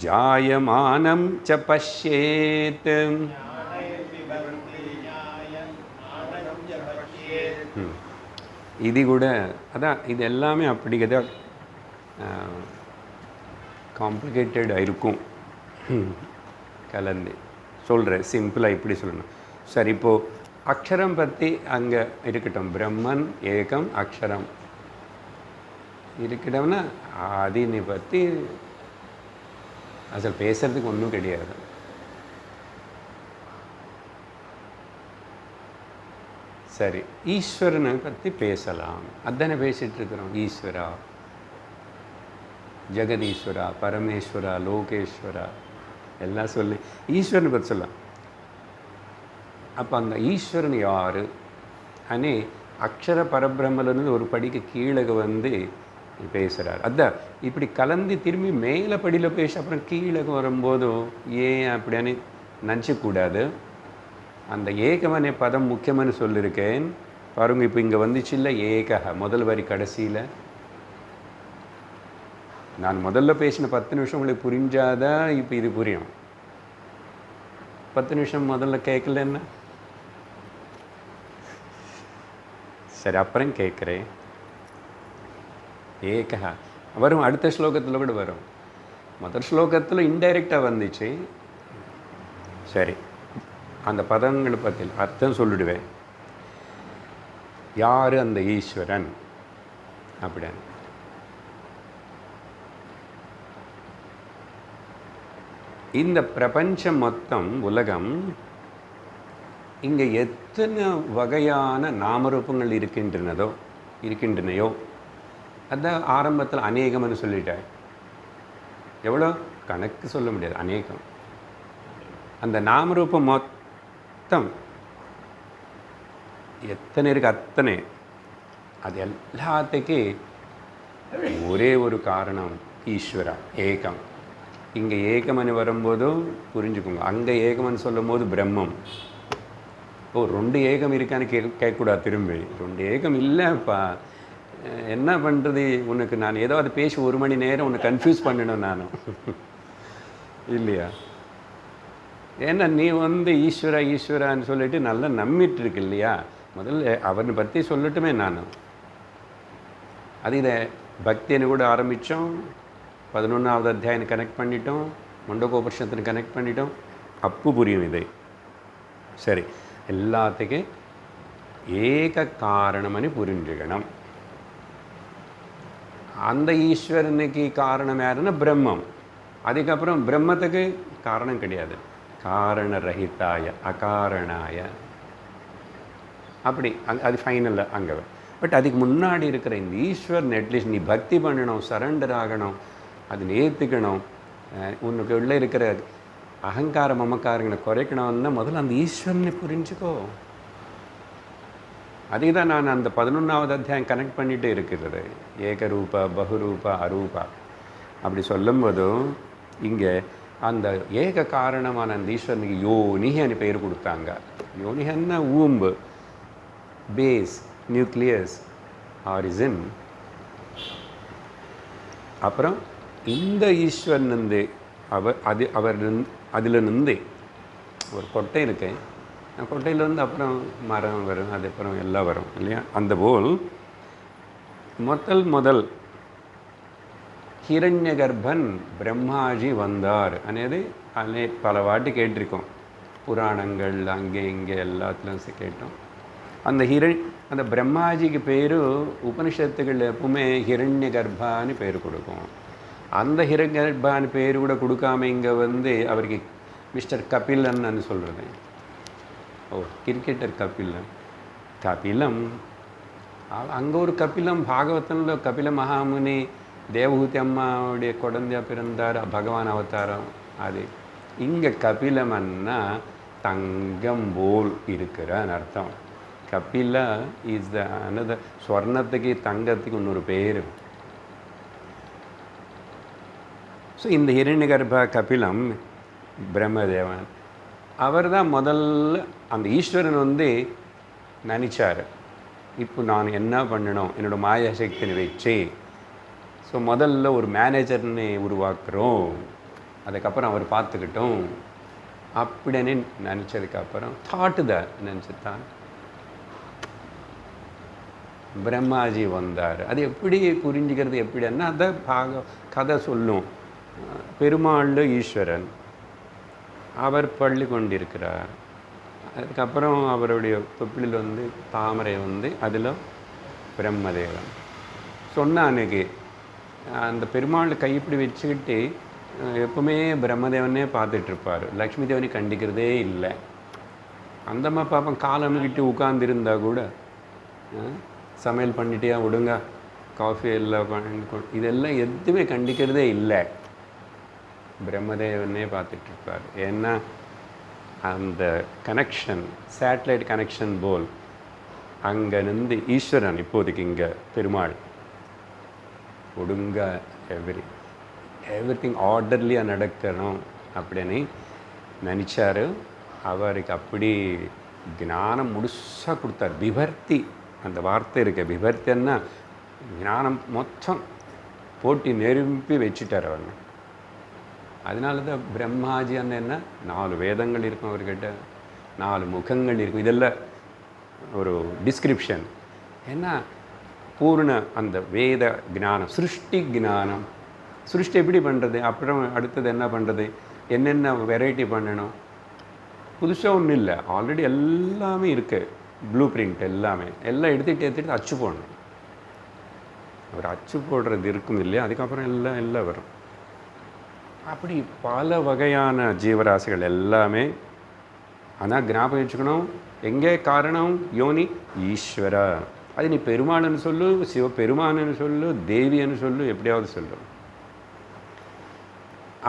जायमानं च पश्येत् இது கூட அதான் இது எல்லாமே அப்படிங்கதா காம்ப்ளிகேட்டடாக இருக்கும். கலந்து சொல்கிறேன், சிம்பிளாக இப்படி சொல்லணும். சரி, இப்போது அக்ஷரம் பற்றி அங்கே இருக்கட்டும். பிரம்மன் ஏகம் அக்ஷரம் இருக்கட்டும்னா அதினை பற்றி அசல் பேசுறதுக்கு ஒன்றும் கிடையாது. சரி, ஈஸ்வரனை பற்றி பேசலாம். அதானே பேசிகிட்டு இருக்கிறோம். ஈஸ்வரா, ஜெகதீஸ்வரா, பரமேஸ்வரா, லோகேஸ்வரா எல்லாம் சொல்லி ஈஸ்வரனை பற்றி சொல்லலாம். அப்போ அந்த ஈஸ்வரன் யார் அனே அக்ஷர பரபிரம்மலேருந்து ஒரு படிக்கு கீழே வந்து பேசுகிறார். அதான் இப்படி கலந்து திரும்பி மேலே படியில் பேச அப்புறம் கீழே வரும்போதும் ஏன் அப்படின்னு நினச்சக்கூடாது. அந்த ஏகமனே பதம் முக்கியமான சொல்லியிருக்கேன் பாருங்க. இப்போ இங்கே வந்துச்சு இல்லை, ஏகா முதல் வரி கடைசியில். நான் முதல்ல பேசின 10 நிமிஷம் உங்களுக்கு புரிஞ்சாதான் இப்போ இது புரியும். 10 நிமிஷம் முதல்ல கேட்கலன்னா சரி, அப்புறம் கேட்குறேன். ஏகா வரும், அடுத்த ஸ்லோகத்தில் கூட வரும். முதல் ஸ்லோகத்தில் இன்டைரக்டாக வந்துச்சு. சரி, அந்த பதங்களை பற்றி அர்த்தம் சொல்லிடுவேன். யார் அந்த ஈஸ்வரன் அப்படின்னு? இந்த பிரபஞ்சம் மொத்தம் உலகம் இங்கே எத்தனை வகையான நாமரூபங்கள் இருக்கின்றனையோ அதான் ஆரம்பத்தில் அநேகம்னு சொல்லிட்டேன். எவ்வளோ கணக்கு சொல்ல முடியாது, அநேகம். அந்த நாமரூபம் மொத்தம் எத்தனை இருக்கு அத்தனை, அது எல்லாத்துக்கு ஒரே ஒரு காரணம் ஈஸ்வரா, ஏகம். இங்கே ஏகமனு வரும்போதும் புரிஞ்சுக்கோங்க. அங்கே ஏகமன் சொல்லும் போது பிரம்மம். ஓ, 2 ஏகம் இருக்கான்னு கேட்கக்கூடாது. திரும்பி 2 ஏகம் இல்லைப்பா, என்ன பண்ணுறது உனக்கு? நான் ஏதாவது பேசி 1 மணி நேரம் உன்னை கன்ஃபியூஸ் பண்ணணும் நானும் இல்லையா? ஏன்னா நீ வந்து ஈஸ்வரா ஈஸ்வரான்னு சொல்லிட்டு நல்லா நம்பிட்டு இருக்கு இல்லையா? முதல்ல அவனை பற்றி சொல்லட்டுமே நானும். அது இதை பக்தின்னு கூட ஆரம்பித்தோம். 11வது அத்தியாயம் கனெக்ட் பண்ணிட்டோம், முண்டகோபனிஷத்துன்னு கனெக்ட் பண்ணிட்டோம். அப்பு புரியும் இதை. சரி, எல்லாத்துக்கும் ஏக காரணம்னு புரிஞ்சுக்கணும். அந்த ஈஸ்வரனுக்கு காரணம் யாருன்னா பிரம்மம். அதுக்கப்புறம் பிரம்மத்துக்கு காரணம் கிடையாது, காரண ரஹிதாய அகாரணாய அப்படி அது ஃபைனலில் அங்கே. பட் அதுக்கு முன்னாடி இருக்கிற இந்த ஈஸ்வரன் அட்லீஸ்ட் நீ பக்தி பண்ணணும், சரண்டர் ஆகணும், அது நேர்த்துக்கணும், உனக்கு உள்ளே இருக்கிற அகங்கார மமக்காரங்களை குறைக்கணும்னா முதல்ல அந்த ஈஸ்வரனை புரிஞ்சுக்கோ. அதுக்கு தான் நான் அந்த 11வது அத்தியாயம் கனெக்ட் பண்ணிகிட்டே இருக்கிறது. ஏகரூபா, பகுரூபா, அரூபா அப்படி சொல்லும்போதும் இங்கே அந்த ஏக காரணமான அந்த ஈஸ்வரனுக்கு யோனின்னு பேர் கொடுத்தாங்க. யோனிகன்னா ஊம்பு, பேஸ், நியூக்ளியஸ், ஆரிஜின். அப்புறம் இந்த ஈஸ்வரன் வந்து அவர் அதிலிருந்து ஒரு கொட்டை இருக்கு, கொட்டையிலேருந்து அப்புறம் மரம் வரும், அதுக்கப்புறம் எல்லாம் வரும் இல்லையா? அந்த போல் முதல் ஹிரண்ய கர்ப்பன் பிரம்மாஜி வந்தார் అనేది பல வாட்டி கேட்டிருக்கோம். புராணங்கள் அங்கே இங்கே எல்லாத்துலையும் கேட்டோம். அந்த பிரம்மாஜிக்கு பேர் உபனிஷத்துகள் எப்பவுமே ஹிரண்ய கர்ப்பான்னு பேர் கொடுக்கும். அந்த ஹிரண்ய கர்ப்பான்னு பேர் கூட கொடுக்காம இங்கே வந்து அவருக்கு மிஸ்டர் கபிலன்னு சொல்கிறது. ஓ, கிரிக்கெட்டர் கபிலம் அங்கே ஒரு கபிலம். பாகவதனில் கபில மகாமுனி தேவஹூதி அம்மாவுடைய குழந்தையா பிறந்தார், பகவான் அவதாரம். அது இங்கே கபிலம்னா தங்கம் போல் இருக்கிறன்னு அர்த்தம். கபிலா இஸ் த அனதர், ஸ்வர்ணத்துக்கு தங்கத்துக்கு இன்னொரு பேர். ஸோ இந்த ஹிரண்யகர்ப கபிலம் பிரம்மதேவன் அவர் தான் முதல்ல அந்த ஈஸ்வரன் வந்து நினச்சார், இப்போ நான் என்ன பண்ணணும் என்னோடய மாயாசக்தியை வச்சு. ஸோ முதல்ல ஒரு மேனேஜர்னு உருவாக்குறோம், அதுக்கப்புறம் அவர் பார்த்துக்கிட்டோம் அப்படின்னு நினச்சதுக்கப்புறம் தாட்டு தான் நினச்சித்தான் பிரம்மாஜி வந்தார். அது எப்படி புரிஞ்சுக்கிறது எப்படின்னா, அதை கதை சொல்லும். பெருமாள் ஈஸ்வரன் அவர் பள்ளி கொண்டிருக்கிறார். அதுக்கப்புறம் அவருடைய தொப்பிலில் வந்து தாமரை வந்து அதில் பிரம்மதேவன் சொன்ன அன்னைக்கு அந்த பெருமாள் கைப்பிடி வச்சுக்கிட்டு எப்பவுமே பிரம்மதேவனே பார்த்துட்ருப்பார், லக்ஷ்மி தேவனை கண்டிக்கிறதே இல்லை. அந்தம்மா பாப்பம் காலம்கிட்டு உட்கார்ந்துருந்தா கூட சமையல் பண்ணிட்டியா விடுங்க, காஃபி எல்லாம் இதெல்லாம் எதுவுமே கண்டிக்கிறதே இல்லை, பிரம்மதேவனே பார்த்துட்ருப்பார். ஏன்னா அந்த கனெக்ஷன் சேட்டலைட் கனெக்ஷன் போல் அங்கேருந்து ஈஸ்வரன் இப்போதைக்கு இங்கே பெருமாள் ஒடுங்க எவ்ரி திங் ஆர்டர்லியாக நடக்கணும் அப்படின்னு நினச்சாரு. அவருக்கு அப்படி ஞானம் முழுசாக கொடுத்தார். விபர்த்தி அந்த வார்த்தை இருக்க, விபர்த்தின்னா ஞானம் மொத்தம் போட்டி நெருப்பி வச்சுட்டார் அவர். அதனால தான் பிரம்மாஜி அந்த என்ன 4 வேதங்கள் இருக்கும் அவர்கிட்ட, 4 முகங்கள் இருக்கும். இதெல்லாம் ஒரு டிஸ்கிரிப்ஷன். ஏன்னா பூர்ண அந்த வேத ஞானம், சிருஷ்டி ஞானம், சிருஷ்டி எப்படி பண்ணுறது, அப்புறம் அடுத்தது என்ன பண்ணுறது, என்னென்ன வெரைட்டி பண்ணணும், புதுசாக ஒன்றும் இல்லை, ஆல்ரெடி எல்லாமே இருக்குது. ப்ளூ பிரிண்ட் எல்லாம் எடுத்துகிட்டு அச்சு போடணும். ஒரு அச்சு போடுறது இருக்கும் இல்லையா, அதுக்கப்புறம் எல்லாம் வரும். அப்படி பல வகையான ஜீவராசிகள் எல்லாமே. ஆனால் ஞாபகம் வச்சுக்கணும், எங்கே காரணம் யோனி ஈஸ்வர. அது நீ பெருமாள்னு சொல்லு, சிவபெருமானு சொல்லு, தேவின்னு சொல்லு, எப்படியாவது சொல்லு.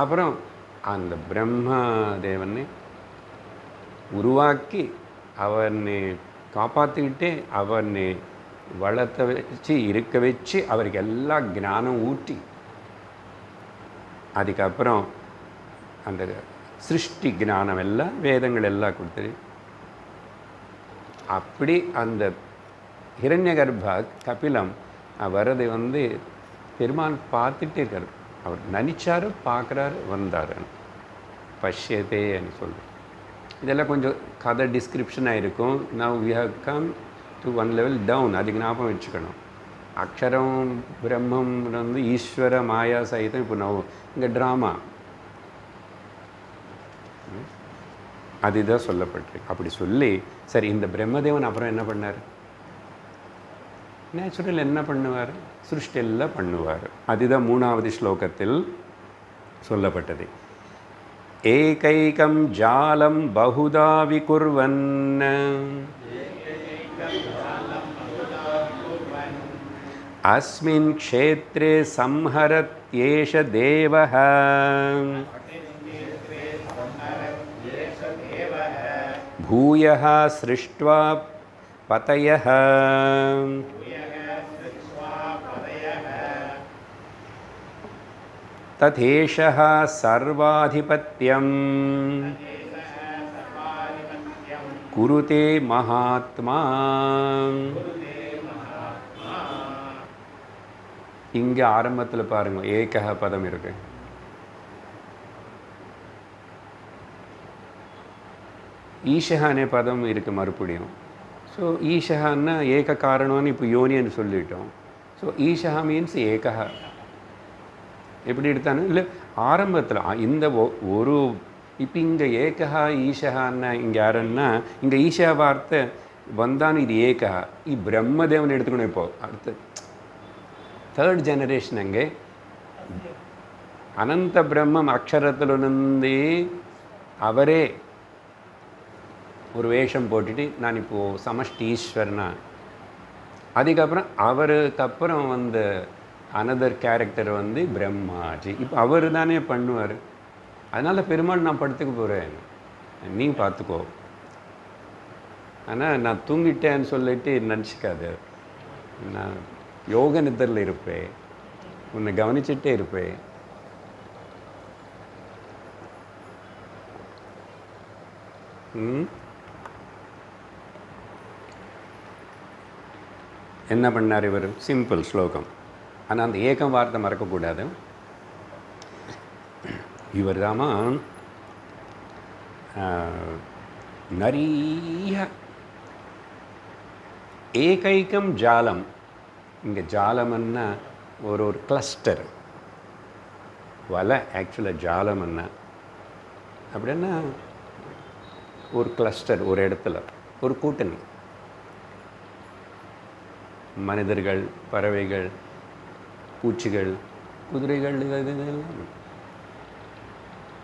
அப்புறம் அந்த பிரம்மதேவனை உருவாக்கி அவனை காப்பாற்றிக்கிட்டே அவனை வளர்த்த வச்சு இருக்க வச்சு அவருக்கு எல்லா ஞானம் ஊட்டி அதுக்கப்புறம் அந்த சிருஷ்டி ஞானம் எல்லாம் வேதங்கள் எல்லாம் கொடுத்துரு. அப்படி அந்த ஹிரண்யகர்ப கபிலம் வரதை வந்து பெருமான் பார்த்துட்டே இருக்கார். அவர் நினச்சாரு, பார்க்குறாரு, வந்தார். பஷ்யத்தேன்னு சொல்லு. இதெல்லாம் கொஞ்சம் கதை டிஸ்கிரிப்ஷனாக இருக்கும். Now we have come to one level down. அதுக்கு ஞாபகம் வச்சுக்கணும். அக்ஷரம் பிரம்மம் வந்து ஈஸ்வர மாயா சகிதம். இப்போ நான் இங்கே ட்ராமா அதுதான் சொல்லப்பட்டிருக்கு. அப்படி சொல்லி சரி, இந்த பிரம்மதேவன் அப்புறம் என்ன பண்ணார்? நேச்சுரல் என்ன பண்ணுவார்? சிருஷ்டி எல்லாம் பண்ணுவார். அதுதான் 3வது ஸ்லோகத்தில் சொல்லப்பட்டது. ஏகைகம் ஜாலம் பகுதா விகுர்வன் அஸ்மின் க்ஷேத்ரே சம்ஹரத்யேஷ தேவஹ பூயः ஸ்ருஷ்ட்வா பதயः ததேஷः சர்வாதிபத்யம் குருதே மகாத்மா. இங்கே ஆரம்பத்தில் பாருங்கள், ஏகஹ பதம் இருக்கு. ஈஷஹானே பதம் இருக்குது மறுபடியும். ஸோ ஈஷஹான்னா ஏக காரணம்னு இப்போ யோனின்னு சொல்லிட்டோம். ஸோ ஈஷஹா மீன்ஸ் ஏகஹ. எப்படி எடுத்தானு இல்லை ஆரம்பத்தில் இந்த ஒரு இப்போ இங்கே ஏகஹா ஈஷஹான்னா இங்கே யாருன்னா இங்கே ஈஷா வார்த்தை வந்தான்னு இது ஏகஹா. பிரம்மதேவன் எடுத்துக்கணும். இப்போது அடுத்து 3rd ஜெனரேஷன். அங்கே அனந்த பிரம்மம் அக்ஷரத்திலிருந்து அவரே ஒரு வேஷம் போட்டுட்டு நான் இப்போது சமஷ்டி ஈஸ்வரனா. அதுக்கப்புறம் அவருக்கப்புறம் வந்த அனதர் கேரக்டர் வந்து பிரம்மாஜி. இப்போ அவர் தானே பண்ணுவார். அதனால் பெருமாள் நான் படுத்துக்க போகிறேன். நீ பார்த்துக்கோ. ஆனால் நான் தூங்கிட்டேன்னு சொல்லிட்டு நினச்சிக்காது. நான் யோக நித்திரையில் இருப்பேன், உன்னை கவனிச்சுட்டே இருப்பேன். என்ன பண்ணார் இவர்? சிம்பிள் ஸ்லோகம். ஆனால் அந்த ஏகம் வார்த்தை மறக்கக்கூடாது. இவர் தாமா நிறைய ஏகைக்கம் ஜாலம். இங்கே ஜாலம்னா ஒரு கிளஸ்டர். வலை ஆக்சுவலாக ஜாலம்னா அப்படின்னா ஒரு கிளஸ்டர், ஒரு இடத்துல ஒரு கூட்டணி. மனிதர்கள், பறவைகள், பூச்சிகள், குதிரைகள்,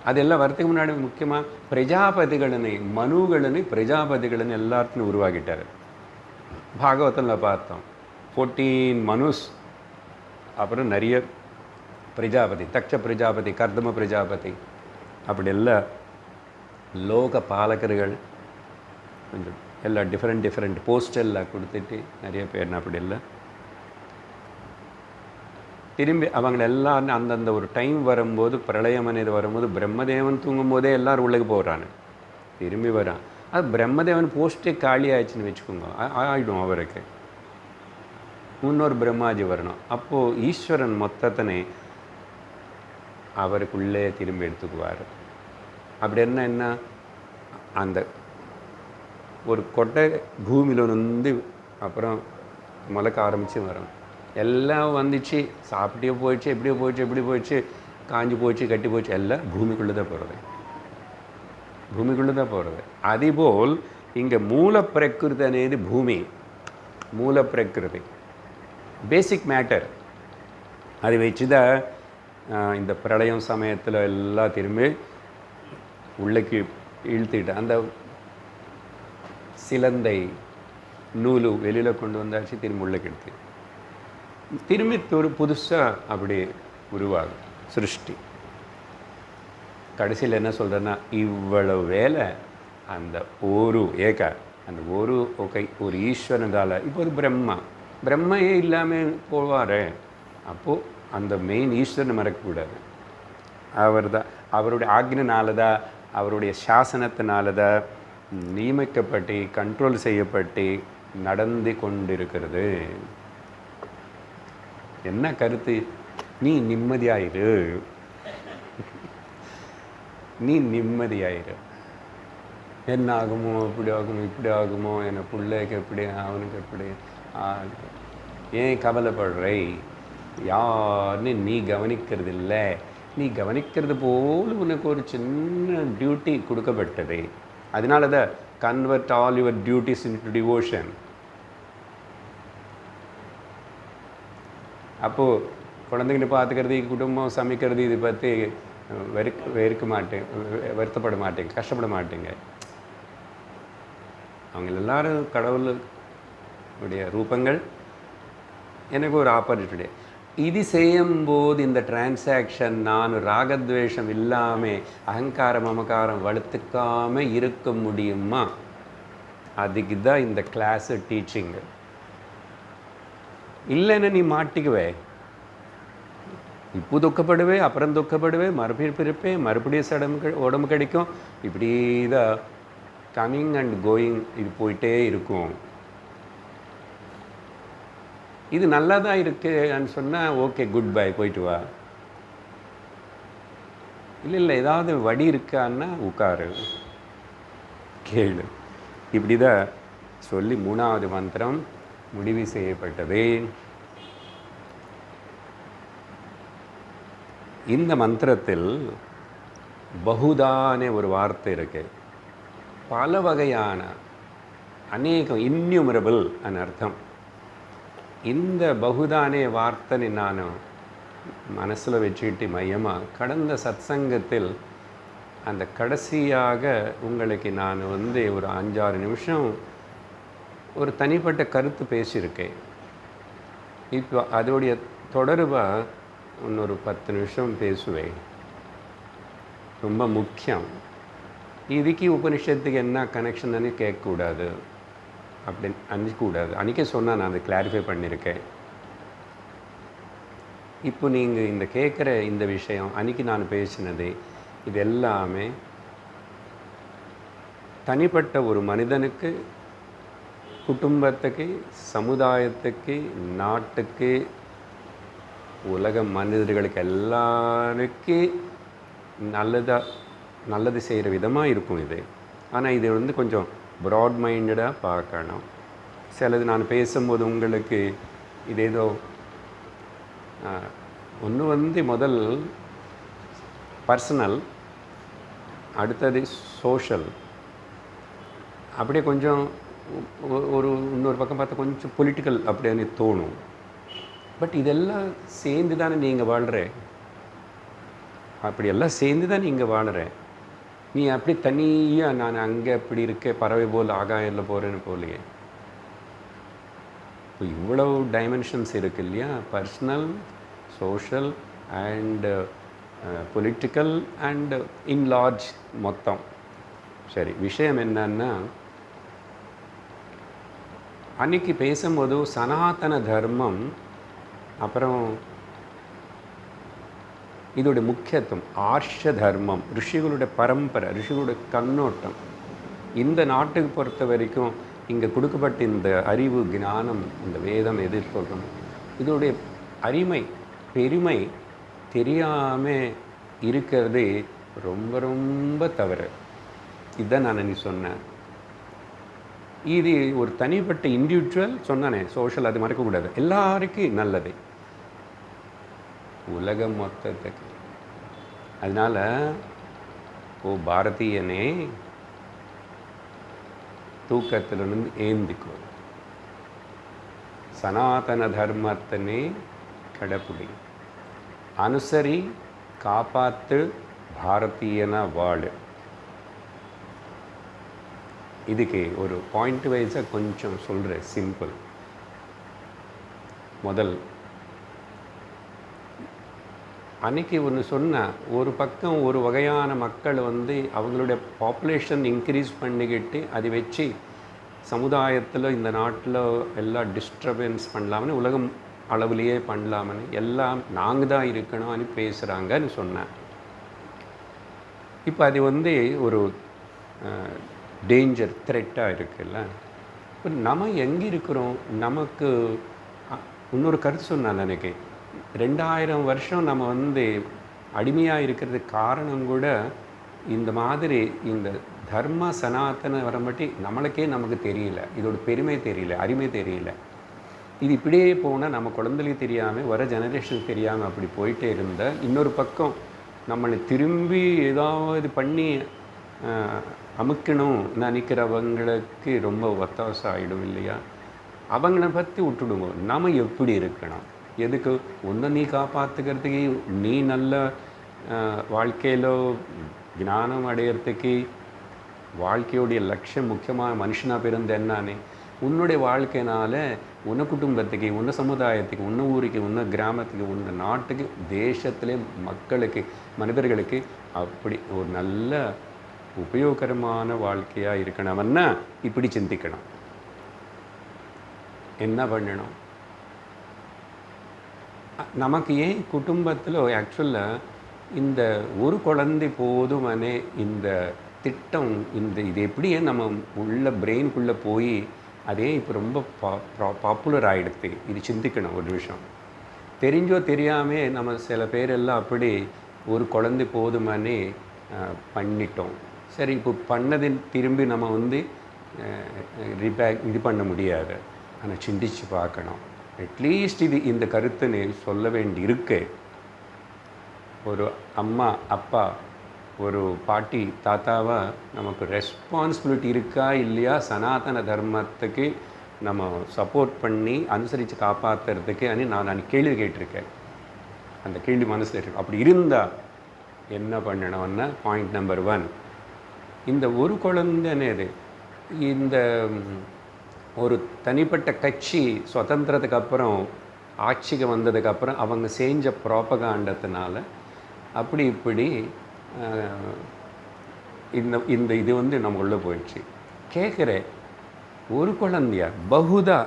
அதெல்லாம் வரத்துக்கு முன்னாடி முக்கியமாக பிரஜாபதிகளனை, மனுகளனை, பிரஜாபதிகளனை எல்லாத்தையும் உருவாக்கிட்டார். பாகவத்தில் பார்த்தோம் 14 மனுஸ், அப்புறம் நிறைய பிரஜாபதி, தக்ஷ பிரஜாபதி, கர்தம பிரஜாபதி, அப்படி எல்லாம் லோக பாலகர்கள் கொஞ்சம் எல்லாம் டிஃப்ரெண்ட் போஸ்டெல்லாம் கொடுத்துட்டு நிறைய பேர் அப்படி இல்லை. திரும்பி அவங்களெல்லாம் அந்தந்த ஒரு டைம் வரும்போது, பிரளயம் అనేది வரும்போது, பிரம்மதேவன் தூங்கும் போதே எல்லோரும் உள்ளே போகிறான்னு திரும்பி வரான். அது பிரம்மதேவன் போஸ்ட்டே காலி ஆயிடுச்சுன்னு வச்சுக்கோங்க, ஆகிடும். அவருக்கு இன்னொரு பிரம்மாஜி வரணும். அப்போது ஈஸ்வரன் மொத்தத்தினை அவருக்குள்ளே திரும்பி எடுத்துக்குவார். அப்படி என்ன அந்த ஒரு கொட்டை பூமியில் வந்து அப்புறம் முளைக்க ஆரம்பித்து வரும். எல்லாம் வந்துச்சு, சாப்பிட்டே போயிடுச்சு, எப்படியோ போயிடுச்சு, எப்படி போயிடுச்சு, காஞ்சி போயிடுச்சு, கட்டி போயிடுச்சு, எல்லாம் பூமிக்குள்ளே தான் போகிறது, பூமிக்குள்ளே தான் போகிறது. அதேபோல் இங்கே மூல பிரகிருதி అనేది பூமி, மூல பிரகிருதி பேசிக் மேட்டர். அதை வச்சு தான் இந்த பிரளயம் சமயத்தில் எல்லாம் திரும்பி உள்ளக்கு இழுத்துக்கிட்டு அந்த சிலந்தை நூலு வெளியில் கொண்டு வந்தாச்சு, திரும்பி உள்ளக்கு எடுத்து திரும்பி ஒரு புதுசாக அப்படி உருவாகும் சிருஷ்டி. கடைசியில் என்ன சொல்கிறேன்னா, இவ்வளவு வேலை அந்த ஒரு அந்த ஒரு ஈஸ்வரனால. இப்போது பிரம்மையே இல்லாமல் போவார். அப்போது அந்த மெயின் ஈஸ்வரனை மறக்கக்கூடாது. அவர் தான், அவருடைய ஆக்ஞினால தான், அவருடைய சாசனத்தினால தான் நியமிக்கப்பட்டு கண்ட்ரோல் செய்யப்பட்டு நடந்து கொண்டிருக்கிறது. என்ன கருத்து? நீ நிம்மதியாயிரு, நீ நிம்மதியாயிரு. என்ன ஆகுமோ, இப்படி ஆகுமோ, இப்படி ஆகுமோ, என் பிள்ளைக்கு எப்படி, அவனுக்கு எப்படி, ஏன் கவலைப்படுறே? யாருன்னு நீ கவனிக்கிறது இல்லை. நீ கவனிக்கிறது போல் உனக்கு ஒரு சின்ன டியூட்டி கொடுக்கப்பட்டது. அதனால தான் convert all your duties into devotion. அப்போது குழந்தைங்களை பார்த்துக்கிறது, குடும்பம் சமைக்கிறது, இது பற்றி வெறுக்க மாட்டேன், வருத்தப்பட மாட்டேங்க, கஷ்டப்பட மாட்டேங்க. அவங்க எல்லாரும் கடவுளுடைய ரூபங்கள். எனக்கு ஒரு ஆப்பர்ச்சுனிட்டி இது செய்யும்போது இந்த டிரான்சாக்ஷன் நான் ராகத்வேஷம் இல்லாமல் அகங்காரம் மமகாரம் வளர்த்துக்காமல் இருக்க முடியுமா? அதுக்கு தான் இந்த கிளாஸு டீச்சிங்கு. இல்லைன்னா நீ மாட்டிக்குவே, இப்போ துக்கப்படுவே, அப்புறம் துக்கப்படுவே, மறுபடியும் பிறப்பேன், மறுபடியும் உடம்பு கிடைக்கும். இப்படி தான் கம்மிங் அண்ட் கோயிங் இது போயிட்டே இருக்கும். இது நல்லா தான் இருக்குன்னு சொன்னால் ஓகே, குட் பை, போயிட்டு வா. இல்லை ஏதாவது வழி இருக்கான்னா உட்காரு, கேளு. இப்படி தான் சொல்லி 3வது மந்திரம் முடிவு செய்யப்பட்டது. இந்த மந்திரத்தில் பகுதானே ஒரு வார்த்தை இருக்கு. பல வகையான அநேகம் இன்யூமரபிள் அன்னு அர்த்தம். இந்த பகுதானே வார்த்தை நான் மனசில் வச்சுக்கிட்டு மையமாக கடந்த சத்சங்கத்தில் அந்த கடைசியாக உங்களுக்கு நான் ஒரு 5-6 நிமிஷம் ஒரு தனிப்பட்ட கருத்து பேசியிருக்கேன். இப்போ அதோடைய தொடர்பாக இன்னொரு 10 நிமிஷம் பேசுவேன். ரொம்ப முக்கியம். இதுக்கு உபனிஷத்துக்கு என்ன கனெக்ஷன்னு கேட்கக்கூடாது அப்படின்னு அன்னிக்கூடாது. அன்றைக்கே சொன்னால் நான் அதை கிளாரிஃபை பண்ணியிருக்கேன். இப்போ நீங்கள் இந்த கேட்குற இந்த விஷயம் அன்றைக்கி நான் பேசினது இது எல்லாமே தனிப்பட்ட ஒரு மனிதனுக்கு, குடும்பத்துக்கு, சமுதாயத்துக்கு, நாட்டுக்கு, உலக மனிதர்களுக்கு எல்லாருக்கும் நல்லது செய்கிற விதமாக இருக்கும் இது. ஆனால் இது வந்து கொஞ்சம் ப்ராட் மைண்டடாக பார்க்கணும். சிலது நான் பேசும்போது உங்களுக்கு இது ஏதோ ஒன்று வந்து முதல் பர்சனல், அடுத்தது சோஷியல், அப்படியே கொஞ்சம் ஒரு இன்னொரு பக்கம் பார்த்தா கொஞ்சம் பொலிட்டிக்கல் அப்படின்னு தோணும். பட் இதெல்லாம் சேர்ந்து தானே நீங்கள் வாழ்கிற, அப்படியெல்லாம் சேர்ந்து தான் நீங்கள் வாழ்கிற. நீ அப்படி தனியாக நான் அங்கே அப்படி இருக்க பறவை போல் ஆகாயத்தில் போகிறேன்னு போலையே. இப்போ இவ்வளவு டைமென்ஷன்ஸ் இருக்குது இல்லையா, personal, social and political and in large மொத்தம். சரி, விஷயம் என்னன்னா, அன்றைக்கி பேசும்போது சனாதன தர்மம், அப்புறம் இதோடைய முக்கியத்துவம், ஆர்ஷ தர்மம், ரிஷிகளுடைய பரம்பரை, ரிஷிகளுடைய கண்ணோட்டம், இந்த நாட்டுக்கு பொறுத்த வரைக்கும் இங்கே கொடுக்கப்பட்ட இந்த அறிவு, ஞானம், இந்த வேதம் எது சொல்கிறோம், இதோடைய அருமை பெருமை தெரியாமல் இருக்கிறது ரொம்ப ரொம்ப தவறு. இதுதான் நான் நீ சொன்னேன். இது ஒரு தனிப்பட்ட இண்டிவிஜுவல் சொன்னானே, சோஷியல், அது மறக்கக்கூடாது. எல்லாருக்கும் நல்லது, உலகம் மொத்தத்துக்கு. அதனால் பாரதியனே தூக்கத்திலிருந்து ஏந்திக்கோ, சனாதன தர்மத்தினே கடைப்பிடி, அனுசரி, காப்பாற்று, பாரதியனா வாழு. இதுக்கு ஒரு பாயிண்ட் வைஸாக கொஞ்சம் சொல்கிறேன், சிம்பிள். முதல் அன்றைக்கி ஒன்று சொன்னால், ஒரு பக்கம் ஒரு வகையான மக்கள் வந்து அவங்களுடைய பாப்புலேஷன் இன்க்ரீஸ் பண்ணிக்கிட்டு அதை வச்சு சமுதாயத்தில் இந்த நாட்டில் எல்லாம் டிஸ்டர்பன்ஸ் பண்ணலாம்னு, உலகம் அளவுலேயே பண்ணலாம்னு, எல்லாம் நாங்கள் தான் இருக்கணும்னு பேசுகிறாங்கன்னு சொன்னேன். இப்போ அது வந்து ஒரு டேஞ்சர், த்ரெட்டாக இருக்குல்ல. இப்போ நம்ம எங்கே இருக்கிறோம், நமக்கு இன்னொரு கருத்து சொன்னான் எனக்கு, 2000 வருஷம் நம்ம வந்து அடிமையாக இருக்கிறதுக்கு காரணம் கூட இந்த மாதிரி இந்த தர்ம சனாதன வரம்பட்டி நம்மளுக்கே நமக்கு தெரியல, இதோட பெருமை தெரியல, அருமை தெரியல. இது இப்படியே போனால் நம்ம குழந்தைகளுக்கு தெரியாமல், வர ஜெனரேஷன் தெரியாமல் அப்படி போயிட்டே இருந்த, இன்னொரு பக்கம் நம்மளை திரும்பி ஏதாவது பண்ணி அமுக்கணும் நினைக்கிறவங்களுக்கு ரொம்ப ஒத்தாசம் ஆகிடும் இல்லையா. அவங்கள பற்றி விட்டுடுங்க, நம்ம எப்படி இருக்கணும், எதுக்கு ஒன்று நீ காப்பாற்றுக்கிறதுக்கு, நீ நல்ல வாழ்க்கையில் ஞானம் அடையிறதுக்கு, வாழ்க்கையோடைய லட்சியம் முக்கியமாக மனுஷனாக பிறந்த என்னானே, உன்னுடைய வாழ்க்கையினால் உன்ன குடும்பத்துக்கு, உன்ன சமுதாயத்துக்கு, உன்ன ஊருக்கு, உன்ன கிராமத்துக்கு, உன்ன நாட்டுக்கு, தேசத்திலே மக்களுக்கு, மனிதர்களுக்கு அப்படி ஒரு நல்ல உபயோகரமான வாழ்க்கையாக இருக்கணும்னா இப்படி சிந்திக்கணும். என்ன பண்ணணும், நமக்கு ஏன் குடும்பத்தில் ஆக்சுவலாக இந்த ஒரு குழந்தை போதுமனே இந்த திட்டம், இது எப்படியே நம்ம உள்ள பிரெயினுக்குள்ளே போய் அதே இப்போ ரொம்ப பாப்புலர் ஆகிடுது. இது சிந்திக்கணும் ஒரு விஷயம். தெரிஞ்சோ தெரியாமல் நம்ம சில பேரெல்லாம் அப்படி ஒரு குழந்தை போதுமானே பண்ணிட்டோம். சரி, இப்போ பண்ணதின் திரும்பி நம்ம வந்து இது பண்ண முடியாது. ஆனால் சிந்திச்சு பார்க்கணும். அட்லீஸ்ட் இந்த கருத்துன்னு சொல்ல வேண்டி இருக்கு. ஒரு அம்மா அப்பா, ஒரு பாட்டி தாத்தாவா நமக்கு ரெஸ்பான்சிபிலிட்டி இருக்கா இல்லையா, சனாதன தர்மத்துக்கு நம்ம சப்போர்ட் பண்ணி அனுசரித்து காப்பாற்றுறதுக்கு நான் கேள்வி கேட்டிருக்கேன். அந்த கேள்வி மனசில் இருக்கு. அப்படி இருந்தால் என்ன பண்ணணும்னா, பாயிண்ட் நம்பர் 1, இந்த ஒரு குழந்தைனது இந்த ஒரு தனிப்பட்ட கட்சி சுதந்திரத்துக்கு அப்புறம் ஆட்சிக்கு வந்ததுக்கப்புறம் அவங்க செஞ்ச ப்ராபகாண்டத்தினால அப்படி இப்படி இந்த இந்த இது வந்து நம்ம உள்ளே போயிடுச்சு. கேட்குறேன், ஒரு குழந்தையா பகுதா?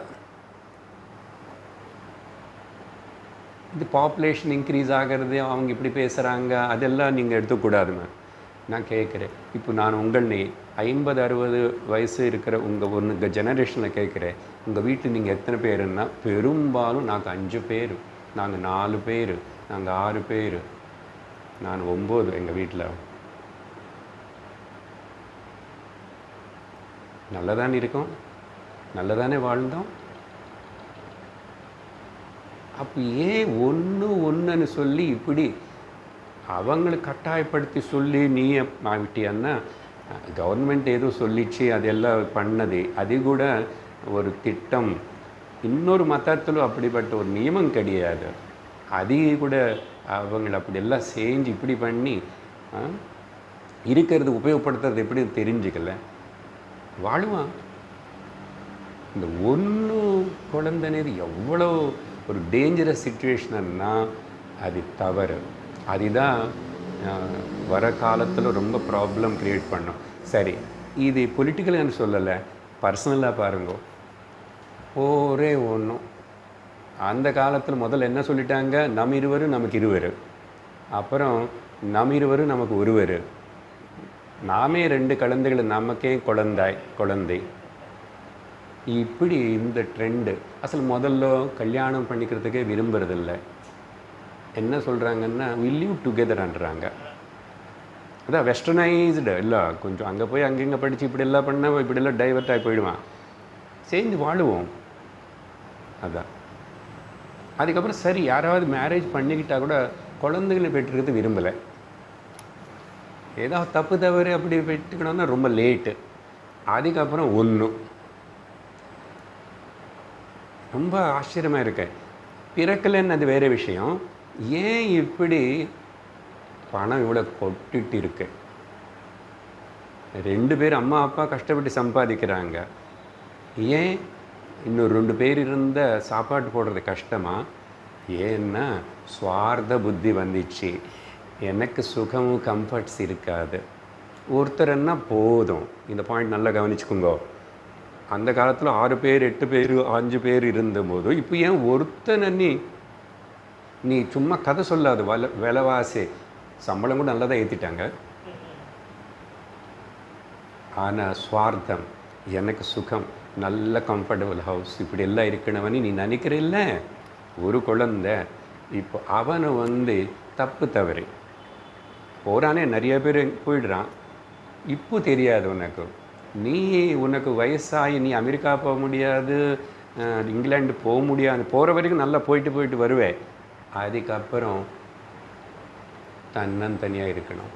இது பாப்புலேஷன் இன்க்ரீஸ் ஆகிறது, அவங்க இப்படி பேசுகிறாங்க, அதெல்லாம் நீங்கள் எடுத்துக்கூடாதுங்க. நான் கேட்குறேன், இப்போ நான் உங்களை 50-60 வயசு இருக்கிற உங்கள் ஜெனரேஷனில் கேட்குறேன், உங்கள் வீட்டில் நீங்கள் எத்தனை பேருன்னா பெரும்பாலும் நாங்கள் 5 பேர், நாங்கள் 4 பேர், நாங்கள் 6 பேர், நான் 9 எங்கள் வீட்டில். நல்லதானே இருக்கோம், நல்லதானே வாழ்ந்தோம். அப்போ ஏன் ஒன்றுன்னு சொல்லி இப்படி அவங்களை கட்டாயப்படுத்தி சொல்லி நீ ஆகிட்டியான்னா, கவர்மெண்ட் ஏதோ சொல்லிச்சு அதெல்லாம் பண்ணது, அது கூட ஒரு திட்டம். இன்னொரு மதத்திலும் அப்படிப்பட்ட ஒரு நியமம் கிடையாது. அது கூட அவங்களை அப்படியெல்லாம் செஞ்சு இப்படி பண்ணி இருக்கிறது உபயோகப்படுத்துறது எப்படி தெரிஞ்சுக்கல வாழுவான். இந்த ஒன்று குழந்தைனது எவ்வளோ ஒரு டேஞ்சரஸ் சுச்சுவேஷன்னா அது தவறு. அதுதான் வர காலத்தில் ரொம்ப ப்ராப்ளம் க்ரியேட் பண்ணும். சரி, இது பொலிட்டிக்கல்னு சொல்லலை, பர்சனலாக பாருங்க. ஒரே ஒன்றும் அந்த காலத்தில் முதல்ல என்ன சொல்லிட்டாங்க, நம்ம இருவரும் நமக்கு இருவர், அப்புறம் நம்ம இருவரும் நமக்கு ஒருவர், நாமே 2 குழந்தைகள் நமக்கே குழந்தை. இப்படி இந்த ட்ரெண்டு அசல் முதல்ல கல்யாணம் பண்ணிக்கிறதுக்கே விரும்புறதில்லை. என்ன சொல்கிறாங்கன்னா வில் லிவ் டுகெதர்ன்றாங்க. அதான் வெஸ்டர்னைஸ்டு இல்லை, கொஞ்சம் அங்கே போய் அங்கங்கே படித்து இப்படியெல்லாம் பண்ண இப்படியெல்லாம் டைவர்ட் ஆகி போயிடுவான். சேர்ந்து வாழுவோம். அதான் அதுக்கப்புறம் சரி, யாராவது மேரேஜ் பண்ணிக்கிட்டால் கூட குழந்தைகளை பெற்றுக்கிறது விரும்பலை. ஏதாவது தப்பு தவறு அப்படி பெற்றுக்கணும்னா ரொம்ப லேட்டு. அதுக்கப்புறம் ஒன்றும் ரொம்ப ஆச்சரியமாக இருக்கேன். பிறக்கலைன்னு அது வேறு விஷயம். ஏன் இப்படி பணம் இவ்வளோ கொட்டிட்டு இருக்கு? 2 பேர் அம்மா அப்பா கஷ்டப்பட்டு சம்பாதிக்கிறாங்க. ஏன் இன்னும் 2 பேர் இருந்த சாப்பாடு போடுறது கஷ்டமா? ஏன்னா சுவார்த்த புத்தி வந்துச்சு. எனக்கு சுகமும் கம்ஃபர்ட்ஸ் இருக்காது. ஒருத்தர்னா போதும். இந்த பாயிண்ட் நல்லா கவனிச்சுக்கோங்க. அந்த காலத்தில் 6 பேர் 8 பேர் 5 பேர் இருந்தபோது இப்போ ஏன் ஒருத்தனை நீ சும்மா கதை சொல்லாது. விலைவாசி சம்பளம் கூட நல்லா தான் ஏற்றிட்டாங்க. ஆனால் சுவார்த்தம், எனக்கு சுகம், நல்ல கம்ஃபர்டபுள் ஹவுஸ், இப்படி எல்லாம் இருக்கணும்னு நீ நினைக்கிறல்ல. ஒரு குழந்தை இப்போ அவனை தப்பு தவறி போகிறானே, நிறைய பேர் போயிடுறான். இப்போ தெரியாது உனக்கு வயசாகி நீ அமெரிக்கா போக முடியாது, இங்கிலாந்து போக முடியாது. போகிற வரைக்கும் நல்லா போயிட்டு வருவேன். அதுக்கப்புறம் தன்னந்தனியாக இருக்கணும்.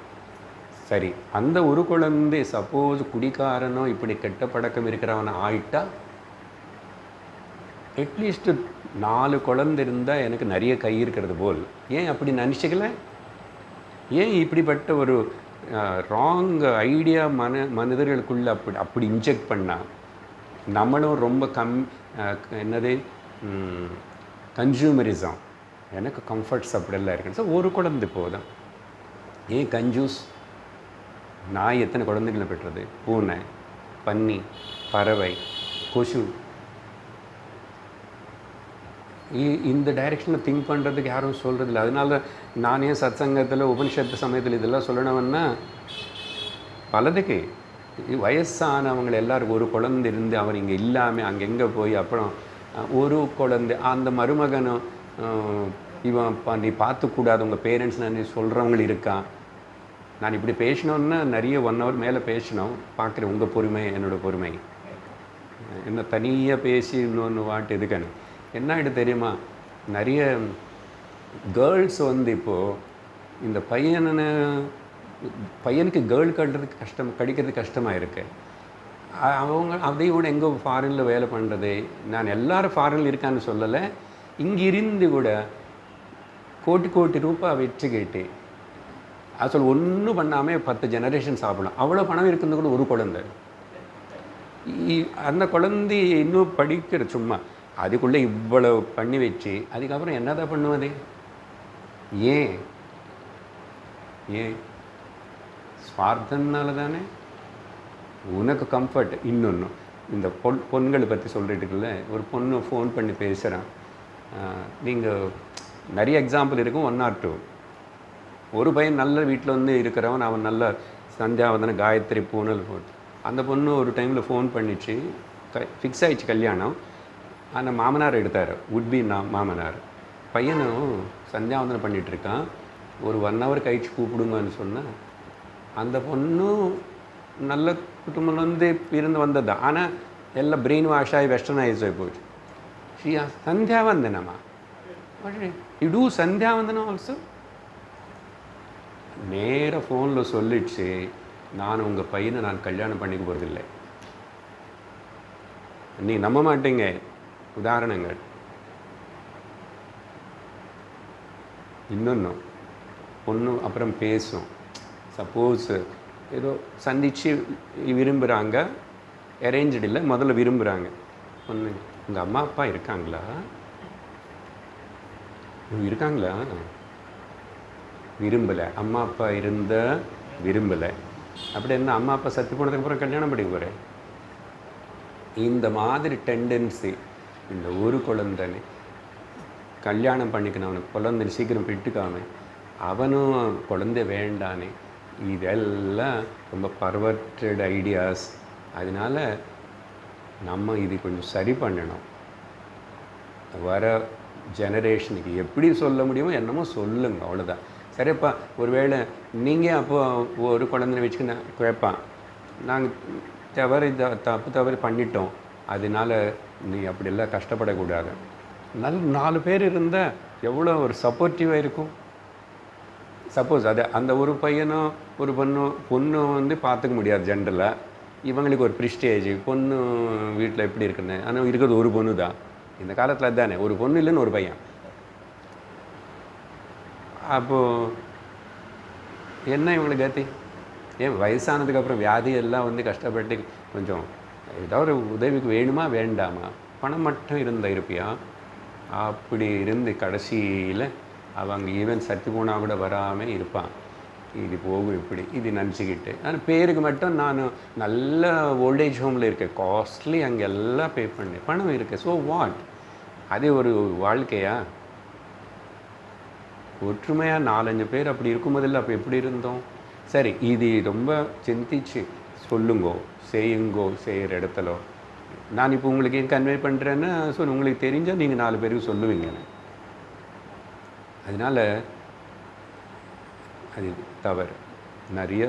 சரி, அந்த ஒரு குழந்தை சப்போஸ் குடிக்காரனோ இப்படி கெட்ட பழக்கம் இருக்கிறவனை ஆயிட்டா, அட்லீஸ்ட்டு 4 குழந்தை இருந்தால் எனக்கு நிறைய கை இருக்கிறது போல். ஏன் அப்படி நினச்சிக்கல? ஏன் இப்படிப்பட்ட ஒரு ராங் ஐடியா மனிதர்களுக்குள்ளே அப்படி இன்ஜெக்ட் பண்ணால் நம்மளும் ரொம்ப என்னது கன்சூமரிசம், எனக்கு கம்ஃபர்ட்ஸ் அப்படியெல்லாம் இருக்குன்னு. ஸோ ஒரு குழந்தை போதும். ஏன் கஞ்சூஸ்? நாய் எத்தனை குழந்தைகளை பெற்றது? பூனை, பன்னி, பறவை, கொசு. இந்த டைரெக்ஷனில் திங்க் பண்ணுறதுக்கு யாரும் சொல்கிறதில்ல. அதனால நானே சத்சங்கத்தில் உபனிஷத்து சமயத்தில் இதெல்லாம் சொல்லணும்னா பலதுக்கு வயசானவங்களை எல்லாருக்கும் ஒரு குழந்தை இருந்து அவர் இங்கே இல்லாமல் அங்கெங்கே போய் அப்புறம் ஒரு குழந்தை அந்த மருமகனும் இவன் நீ பார்த்துக்கூடாது உங்கள் பேரண்ட்ஸ் நான் சொல்கிறவங்க இருக்கான். நான் இப்படி பேசினோன்னா நிறைய 1 hour மேலே பேசினோம். பார்க்குறேன் உங்கள் பொறுமை என்னோடய பொறுமை. என்ன தனியாக பேசி இன்னொன்று வாட்டு எதுக்கணும். என்ன ஆகிட்டு தெரியுமா, நிறைய கேர்ள்ஸ் இப்போது இந்த பையனுக்கு கேர்ள் கிடைக்கிறது கஷ்டமாக இருக்கு. அவங்க அதையும் கூட எங்கே ஃபாரினில் வேலை பண்ணுறது. நான் எல்லோரும் ஃபாரினில் இருக்கான்னு சொல்லலை. இங்கே இருந்து கூட கோடி ரூபாய் வச்சுக்கிட்டு அசல் ஒன்றும் பண்ணாமல் 10 ஜெனரேஷன் சாப்பிடலாம். அவ்வளோ பணம் இருக்கிறது கூட ஒரு குழந்தை. அந்த குழந்தை இன்னும் படிக்கிற சும்மா அதுக்குள்ளே இவ்வளோ பண்ணி வச்சு அதுக்கப்புறம் என்னதான் பண்ணுவது? ஏன் ஸ்வார்த்தனால தானே. உனக்கு கம்ஃபர்ட். இன்னொன்று இந்த பொண்களை பற்றி சொல்லிட்டுக்குள்ள ஒரு பொண்ணு ஃபோன் பண்ணி பேசுகிறான். நீங்கள் நிறைய எக்ஸாம்பிள் இருக்கும், 1 or 2. ஒரு பையன் நல்ல வீட்டில் வந்து இருக்கிறவன், அவன் நல்ல சந்தியாவந்தன காயத்ரி பூனல் போட்டு, அந்த பொண்ணு ஒரு டைமில் ஃபோன் பண்ணிச்சு, ஃபிக்ஸ் ஆகிடுச்சு கல்யாணம். ஆனால் மாமனார் எடுத்தார், உட்பி மாமனார். பையனும் சந்தியாவந்தனம் பண்ணிகிட்ருக்கான். ஒரு 1 hour கழிச்சு கூப்பிடுங்கன்னு சொன்னால், அந்த பொண்ணும் நல்ல குடும்பம்லேருந்து இருந்து வந்தது தான். ஆனால் எல்லாம் பிரெயின் வாஷ் ஆகி வெஸ்டர்னைஸ் ஆகி போச்சு. சந்தியாவந்தனமா? You too sandhyavandanam also? நேராக ஃபோனில் சொல்லிடுச்சு, நான் உங்கள் பையனை நான் கல்யாணம் பண்ணிக்க போகிறதில்லை. நீ நம்ப மாட்டீங்க உதாரணங்கள். இன்னொன்று பொண்ணு அப்புறம் பேசும். சப்போஸ் ஏதோ சந்தித்து விரும்புகிறாங்க, அரேஞ்சு இல்லை, முதல்ல விரும்புகிறாங்க. பொண்ணு, உங்கள் அம்மா அப்பா இருக்காங்களா? இருக்காங்களா? விரும்பலை. அம்மா அப்பா இருந்த விரும்பலை. அப்படி என்ன, அம்மா அப்பா சத்து போனதுக்கு அப்புறம் கல்யாணம் பண்ணிக்க போகிறேன்? இந்த மாதிரி டெண்டன்சி. இந்த ஒரு குழந்தைன்னு கல்யாணம் பண்ணிக்கணும், அவனுக்கு குழந்தை சீக்கிரம் பெற்றுக்காம அவனும் குழந்தை வேண்டானே. இதெல்லாம் ரொம்ப பர்வர்டட் ஐடியாஸ். அதனால் நம்ம இது கொஞ்சம் சரி பண்ணணும். வர ஜெனரேஷனுக்கு எப்படி சொல்ல முடியுமோ என்னமோ சொல்லுங்க, அவ்வளோதான். சரிப்பா, ஒருவேளை நீங்கள் அப்போ ஒரு குழந்தைய வச்சுக்கின்னு கேட்பான், நாங்கள் தவறு பண்ணிட்டோம், அதனால் நீ அப்படியெல்லாம் கஷ்டப்படக்கூடாது. 4 பேர் இருந்தால் எவ்வளோ ஒரு சப்போர்ட்டிவாக இருக்கும். சப்போஸ் அது அந்த ஒரு பையனோ ஒரு பொண்ணு வந்து பார்த்துக்க முடியாது ஜென்ரலாக. இவங்களுக்கு ஒரு ப்ரிஸ்டேஜ், பொண்ணு வீட்டில் எப்படி இருக்குன்னு. ஆனால் இருக்கிறது ஒரு பொண்ணு தான் இந்த காலத்தில். தானே ஒரு பொண்ணு இல்லைன்னு ஒரு பையன். அப்போது என்ன இவங்களுக்கு கத்தி? ஏன் வயசானதுக்கப்புறம் வியாதி எல்லாம் வந்து கஷ்டப்பட்டு கொஞ்சம் ஏதாவது உதவிக்கு வேணுமா வேண்டாமா? பணம் மட்டும் இருப்பியா? அப்படி இருந்து கடைசியில் அவங்க ஈவன் சத்து போனால் கூட வராமல் இருப்பான். இது போகும் இப்படி இது நினச்சிக்கிட்டு. ஆனால் பேருக்கு மட்டும் நான் நல்ல ஓல்டேஜ் ஹோமில் இருக்கேன், காஸ்ட்லி, அங்கே எல்லாம் பே பண்ணேன், பணம் இருக்குது. So what? அதே ஒரு வாழ்க்கையா? ஒற்றுமையாக 4-5 பேர் அப்படி இருக்கும்போதில்லை, அப்போ எப்படி இருந்தோம்? சரி, இது ரொம்ப சிந்திச்சு சொல்லுங்கோ, செய்யுங்கோ. செய்கிற இடத்துல நான் இப்போ உங்களுக்கு ஏன் கன்வே பண்ணுறேன்னா, ஸோ உங்களுக்கு தெரிஞ்சால் நீங்கள் 4 பேருக்கு சொல்லுவீங்க. அதனால் அது தவறு. நிறைய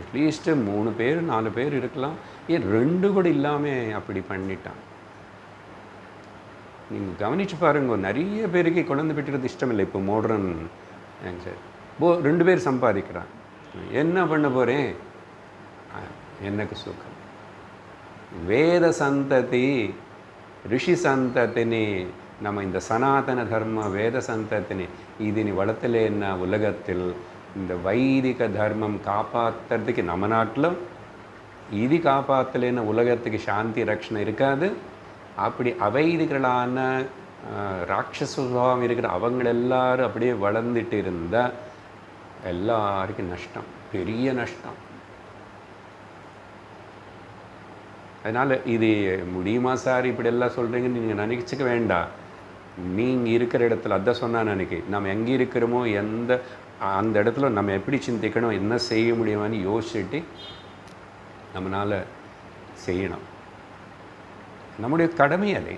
அட்லீஸ்ட்டு 3 பேர் 4 பேர் இருக்கலாம். ஏன் 2 கூட இல்லாமல் அப்படி பண்ணிட்டான். நீங்கள் கவனித்து பாருங்க, நிறைய பேருக்கு குழந்தை பெற்றுறது இஷ்டமில்லை. இப்போ மாடர்ன் சார் 2 பேர் சம்பாதிக்கிறான். என்ன பண்ண போகிறேன்? எனக்கு சுகம். வேத சந்ததி ಋಷಿ ಸಂತತಿನಿ நம்ம இந்த சனாதன தர்ம வேத சந்ததினி இதுனி வளர்த்தலேன்னா உலகத்தில் இந்த வைதிக தர்மம் காப்பாற்றுறதுக்கு நம்ம நாட்டில் இது காப்பாற்றலேன்னா உலகத்துக்கு சாந்தி ரக்ஷணை இருக்காது. அப்படி அவைதிகளான ராட்சச சுபாவம் இருக்கிற அவங்களெல்லாரும் அப்படியே வளர்ந்துட்டு இருந்தால் எல்லாருக்கும் நஷ்டம், பெரிய நஷ்டம். அதனால் இது முடியுமா சார் இப்படியெல்லாம் சொல்கிறீங்கன்னு நீங்கள் நினைச்சிக்க வேண்டாம். நீங்கள் இருக்கிற இடத்துல அதான் சொன்னால் நினைக்கி நம்ம எங்கே இருக்கிறோமோ அந்த இடத்துல நம்ம எப்படி சிந்திக்கணும், என்ன செய்ய முடியுமான்னு யோசிச்சுட்டு நம்மளால் செய்யணும். நம்முடைய கடமை அது.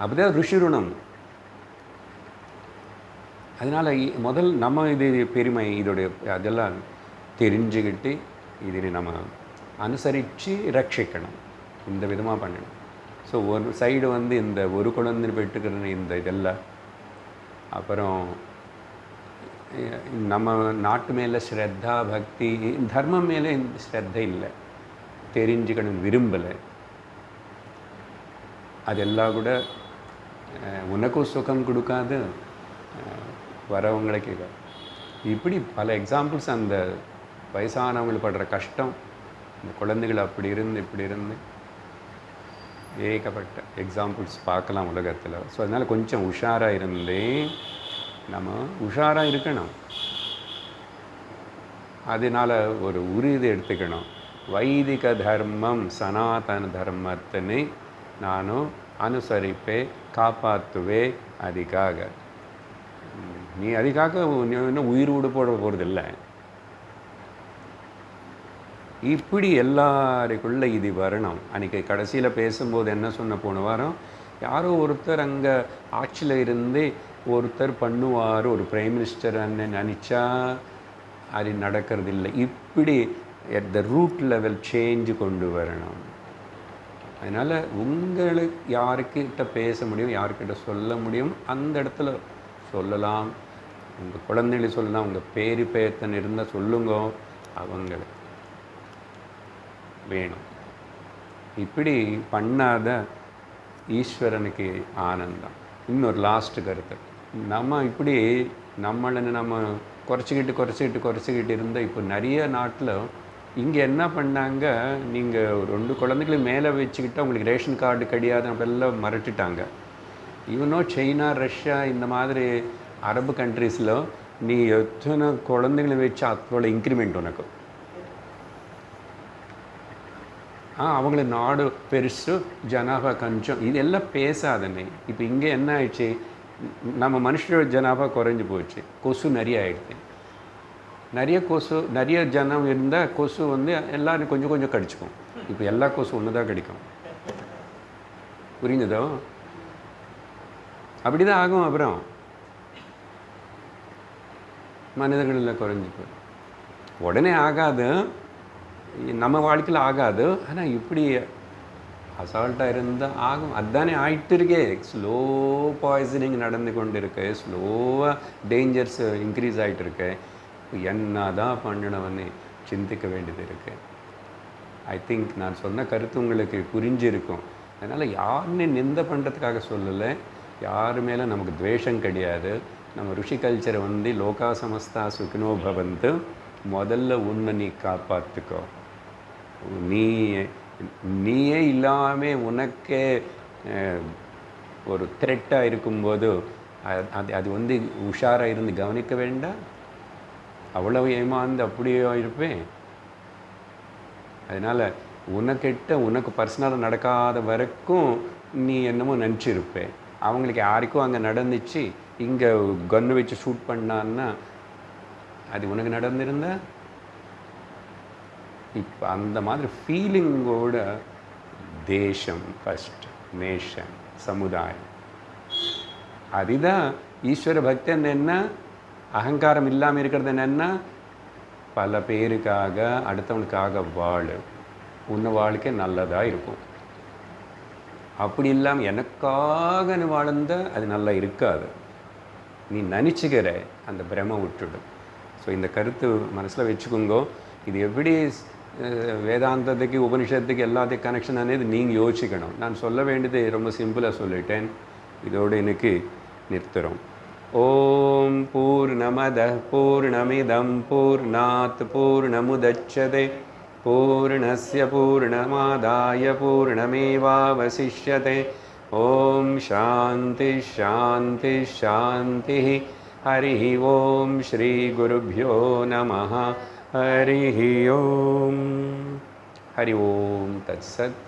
அப்படிதான் ருஷி ருணம். அதனால் முதல் நம்ம இது பெருமை இதோடைய அதெல்லாம் தெரிஞ்சுக்கிட்டு இதை நம்ம அனுசரித்து ரட்சிக்கணும். இந்த விதமாக பண்ணணும். ஸோ ஒரு சைடு வந்து இந்த ஒரு குழந்தை பெற்றுக்கிற இந்த இதெல்லாம், அப்புறம் நம்ம நாட்டு மேலே ஸ்ரத்தா பக்தி தர்மம் மேலே இந்த ஸ்ரத்தை இல்லை, தெரிஞ்சுக்கணும் விரும்பலை. அதெல்லாம் கூட உனக்கும் சுகம் கொடுக்காது, வரவங்களுக்கு. இப்படி பல எக்ஸாம்பிள்ஸ் அந்த வயசானவங்களுக்கு படுற கஷ்டம், இந்த குழந்தைகள் அப்படி இருந்து இப்படி இருந்து ஏகப்பட்ட எக்ஸாம்பிள்ஸ் பார்க்கலாம் உலகத்தில். ஸோ அதனால் கொஞ்சம் உஷாராக இருந்தே நம்ம உஷாராக இருக்கணும். அதனால் ஒரு உறுதி எடுத்துக்கணும். வைதிக தர்மம் சனாதன தர்மத்தினை நானும் அனுசரிப்பே, காப்பாற்றுவே. அதுக்காக நீ அதுக்காக நீ இன்னும் உயிர் விட போட போகிறதில்ல. இப்படி எல்லாருக்குள்ள இது வரணும். அன்றைக்கி கடைசியில் பேசும்போது என்ன சொன்ன போன வாரம், யாரோ ஒருத்தர் அங்கே ஆட்சியில் இருந்து ஒருத்தர் பண்ணுவார், ஒரு பிரைம் மினிஸ்டர் நினச்சா அது நடக்கிறதில்லை. இப்படி at the root level change கொண்டு வரணும். அதனால் உங்களுக்கு யாருக்கிட்ட பேச முடியும், யாருக்கிட்ட சொல்ல முடியும், அந்த இடத்துல சொல்லலாம். உங்கள் குழந்தைகளை சொல்லலாம், உங்கள் பேரு பேத்தன் இருந்தால் சொல்லுங்க, அவங்களுக்கு வேணும். இப்படி பண்ணாத ஈஸ்வரனுக்கு ஆனந்தம். இன்னொரு லாஸ்ட் கருத்து, நம்ம இப்படி நம்மளை நம்ம குறைச்சிக்கிட்டு இருந்தால் இப்போ நிறைய நாட்டில் இங்கே என்ன பண்ணாங்க, நீங்கள் 2 குழந்தைகளும் மேலே வச்சுக்கிட்டால் உங்களுக்கு ரேஷன் கார்டு கிடையாது அப்படிலாம் மிரட்டிட்டாங்க. ஈவனோ சைனா, ரஷ்யா இந்த மாதிரி அரபு கண்ட்ரீஸில் நீ எத்தனை குழந்தைகளை வச்சு அதோட இன்க்ரிமெண்ட் உனக்கு. அவங்கள நாடு பெருசு, ஜனாபா கொஞ்சம், இதெல்லாம் பேசாதனே. இப்போ இங்கே என்ன ஆயிடுச்சு, நம்ம மனுஷரோட ஜனாபா குறைஞ்சி போச்சு, கொசு நிறைய ஆகிடுச்சு. நிறைய ஜனம் இருந்தால் கொசு எல்லோரும் கொஞ்சம் கடிச்சிக்கும். இப்போ எல்லா கொசு ஒன்று தான் கடிக்கும். புரிஞ்சுதோ? அப்படி தான் ஆகும். அப்புறம் மனிதர்களில் குறைஞ்சி போய் உடனே ஆகாது, நம்ம வாழ்க்கையில் ஆகாது. ஆனால் இப்படி அசால்ட்டாக இருந்தால் ஆகும். அதுதானே ஆகிட்டு இருக்கே. ஸ்லோ பாய்சனிங் நடந்து கொண்டு இருக்கு, ஸ்லோவாக டேஞ்சர்ஸ் இன்க்ரீஸ் ஆகிட்டு இருக்கு. என்ன தான் பண்ணணும்னு சிந்திக்க வேண்டியது இருக்குது. ஐ திங்க் நான் சொன்ன கருத்து உங்களுக்கு புரிஞ்சிருக்கும். அதனால் யாருன்னு நிந்த பண்ணுறதுக்காக சொல்லலை, யாரு மேலே நமக்கு துவேஷம் கிடையாது. நம்ம ருஷி கல்ச்சரை லோகா சமஸ்தா சுகினோ பவந்து, முதல்ல உன்னை நீ காப்பாற்றுக்கோ. நீயே இல்லாமல் உனக்கே ஒரு த்ரெட்டாக இருக்கும்போது அது உஷாராக இருந்து கவனிக்க வேண்டாம். அவ்வளவு ஏமாந்து அப்படியே இருப்பேன். அதனால் உனக்கு பர்சனலாக நடக்காத வரைக்கும் நீ என்னமோ நினச்சிருப்பேன். அவங்களுக்கு யாருக்கும் அங்கே நடந்துச்சு, இங்கே கன்று வச்சு ஷூட் பண்ணான்னா அது உனக்கு நடந்திருந்தா, இப்போ அந்த மாதிரி ஃபீலிங்கோட தேசம் ஃபஸ்ட், நேஷன், சமுதாயம். அதுதான் ஈஸ்வர பக்தன். என்ன அகங்காரம் இல்லாமல் இருக்கிறது என்னென்னா, பல பேருக்காக அடுத்தவனுக்காக வாழு, உன்னை வாழ்க்கை நல்லதாக இருக்கும். அப்படி இல்லாமல் எனக்காக வாழ்ந்த அது நல்லா இருக்காது. நீ நினச்சிக்கிற அந்த பிரம விட்டுடும். ஸோ இந்த கருத்து மனசில் வச்சுக்கோங்க. இது எப்படி வேதாந்தத்துக்கு, உபனிஷத்துக்கு எல்லாத்துக்கும் கனெக்ஷன் అనేది நீங்கள் யோசிக்கணும். நான் சொல்ல வேண்டியது ரொம்ப சிம்பிளாக சொல்லிட்டேன். இதோடு எனக்கு நிறுத்துகிறோம். ஓம் பூர்ணமதః பூர்ணமிதம் பூர்ணாத் பூர்ணமுதச்யதே பூர்ணஸ்ய பூர்ணமாதாய பூர்ணமேவாவசிஷ்யதே. ஓம் சாந்தி சாந்தி சாந்தி. ஹரி ஓம் ஸ்ரீ குருப்யோ நமः. ஹரி ஓம். ஹரி ஓம் தத்சத்.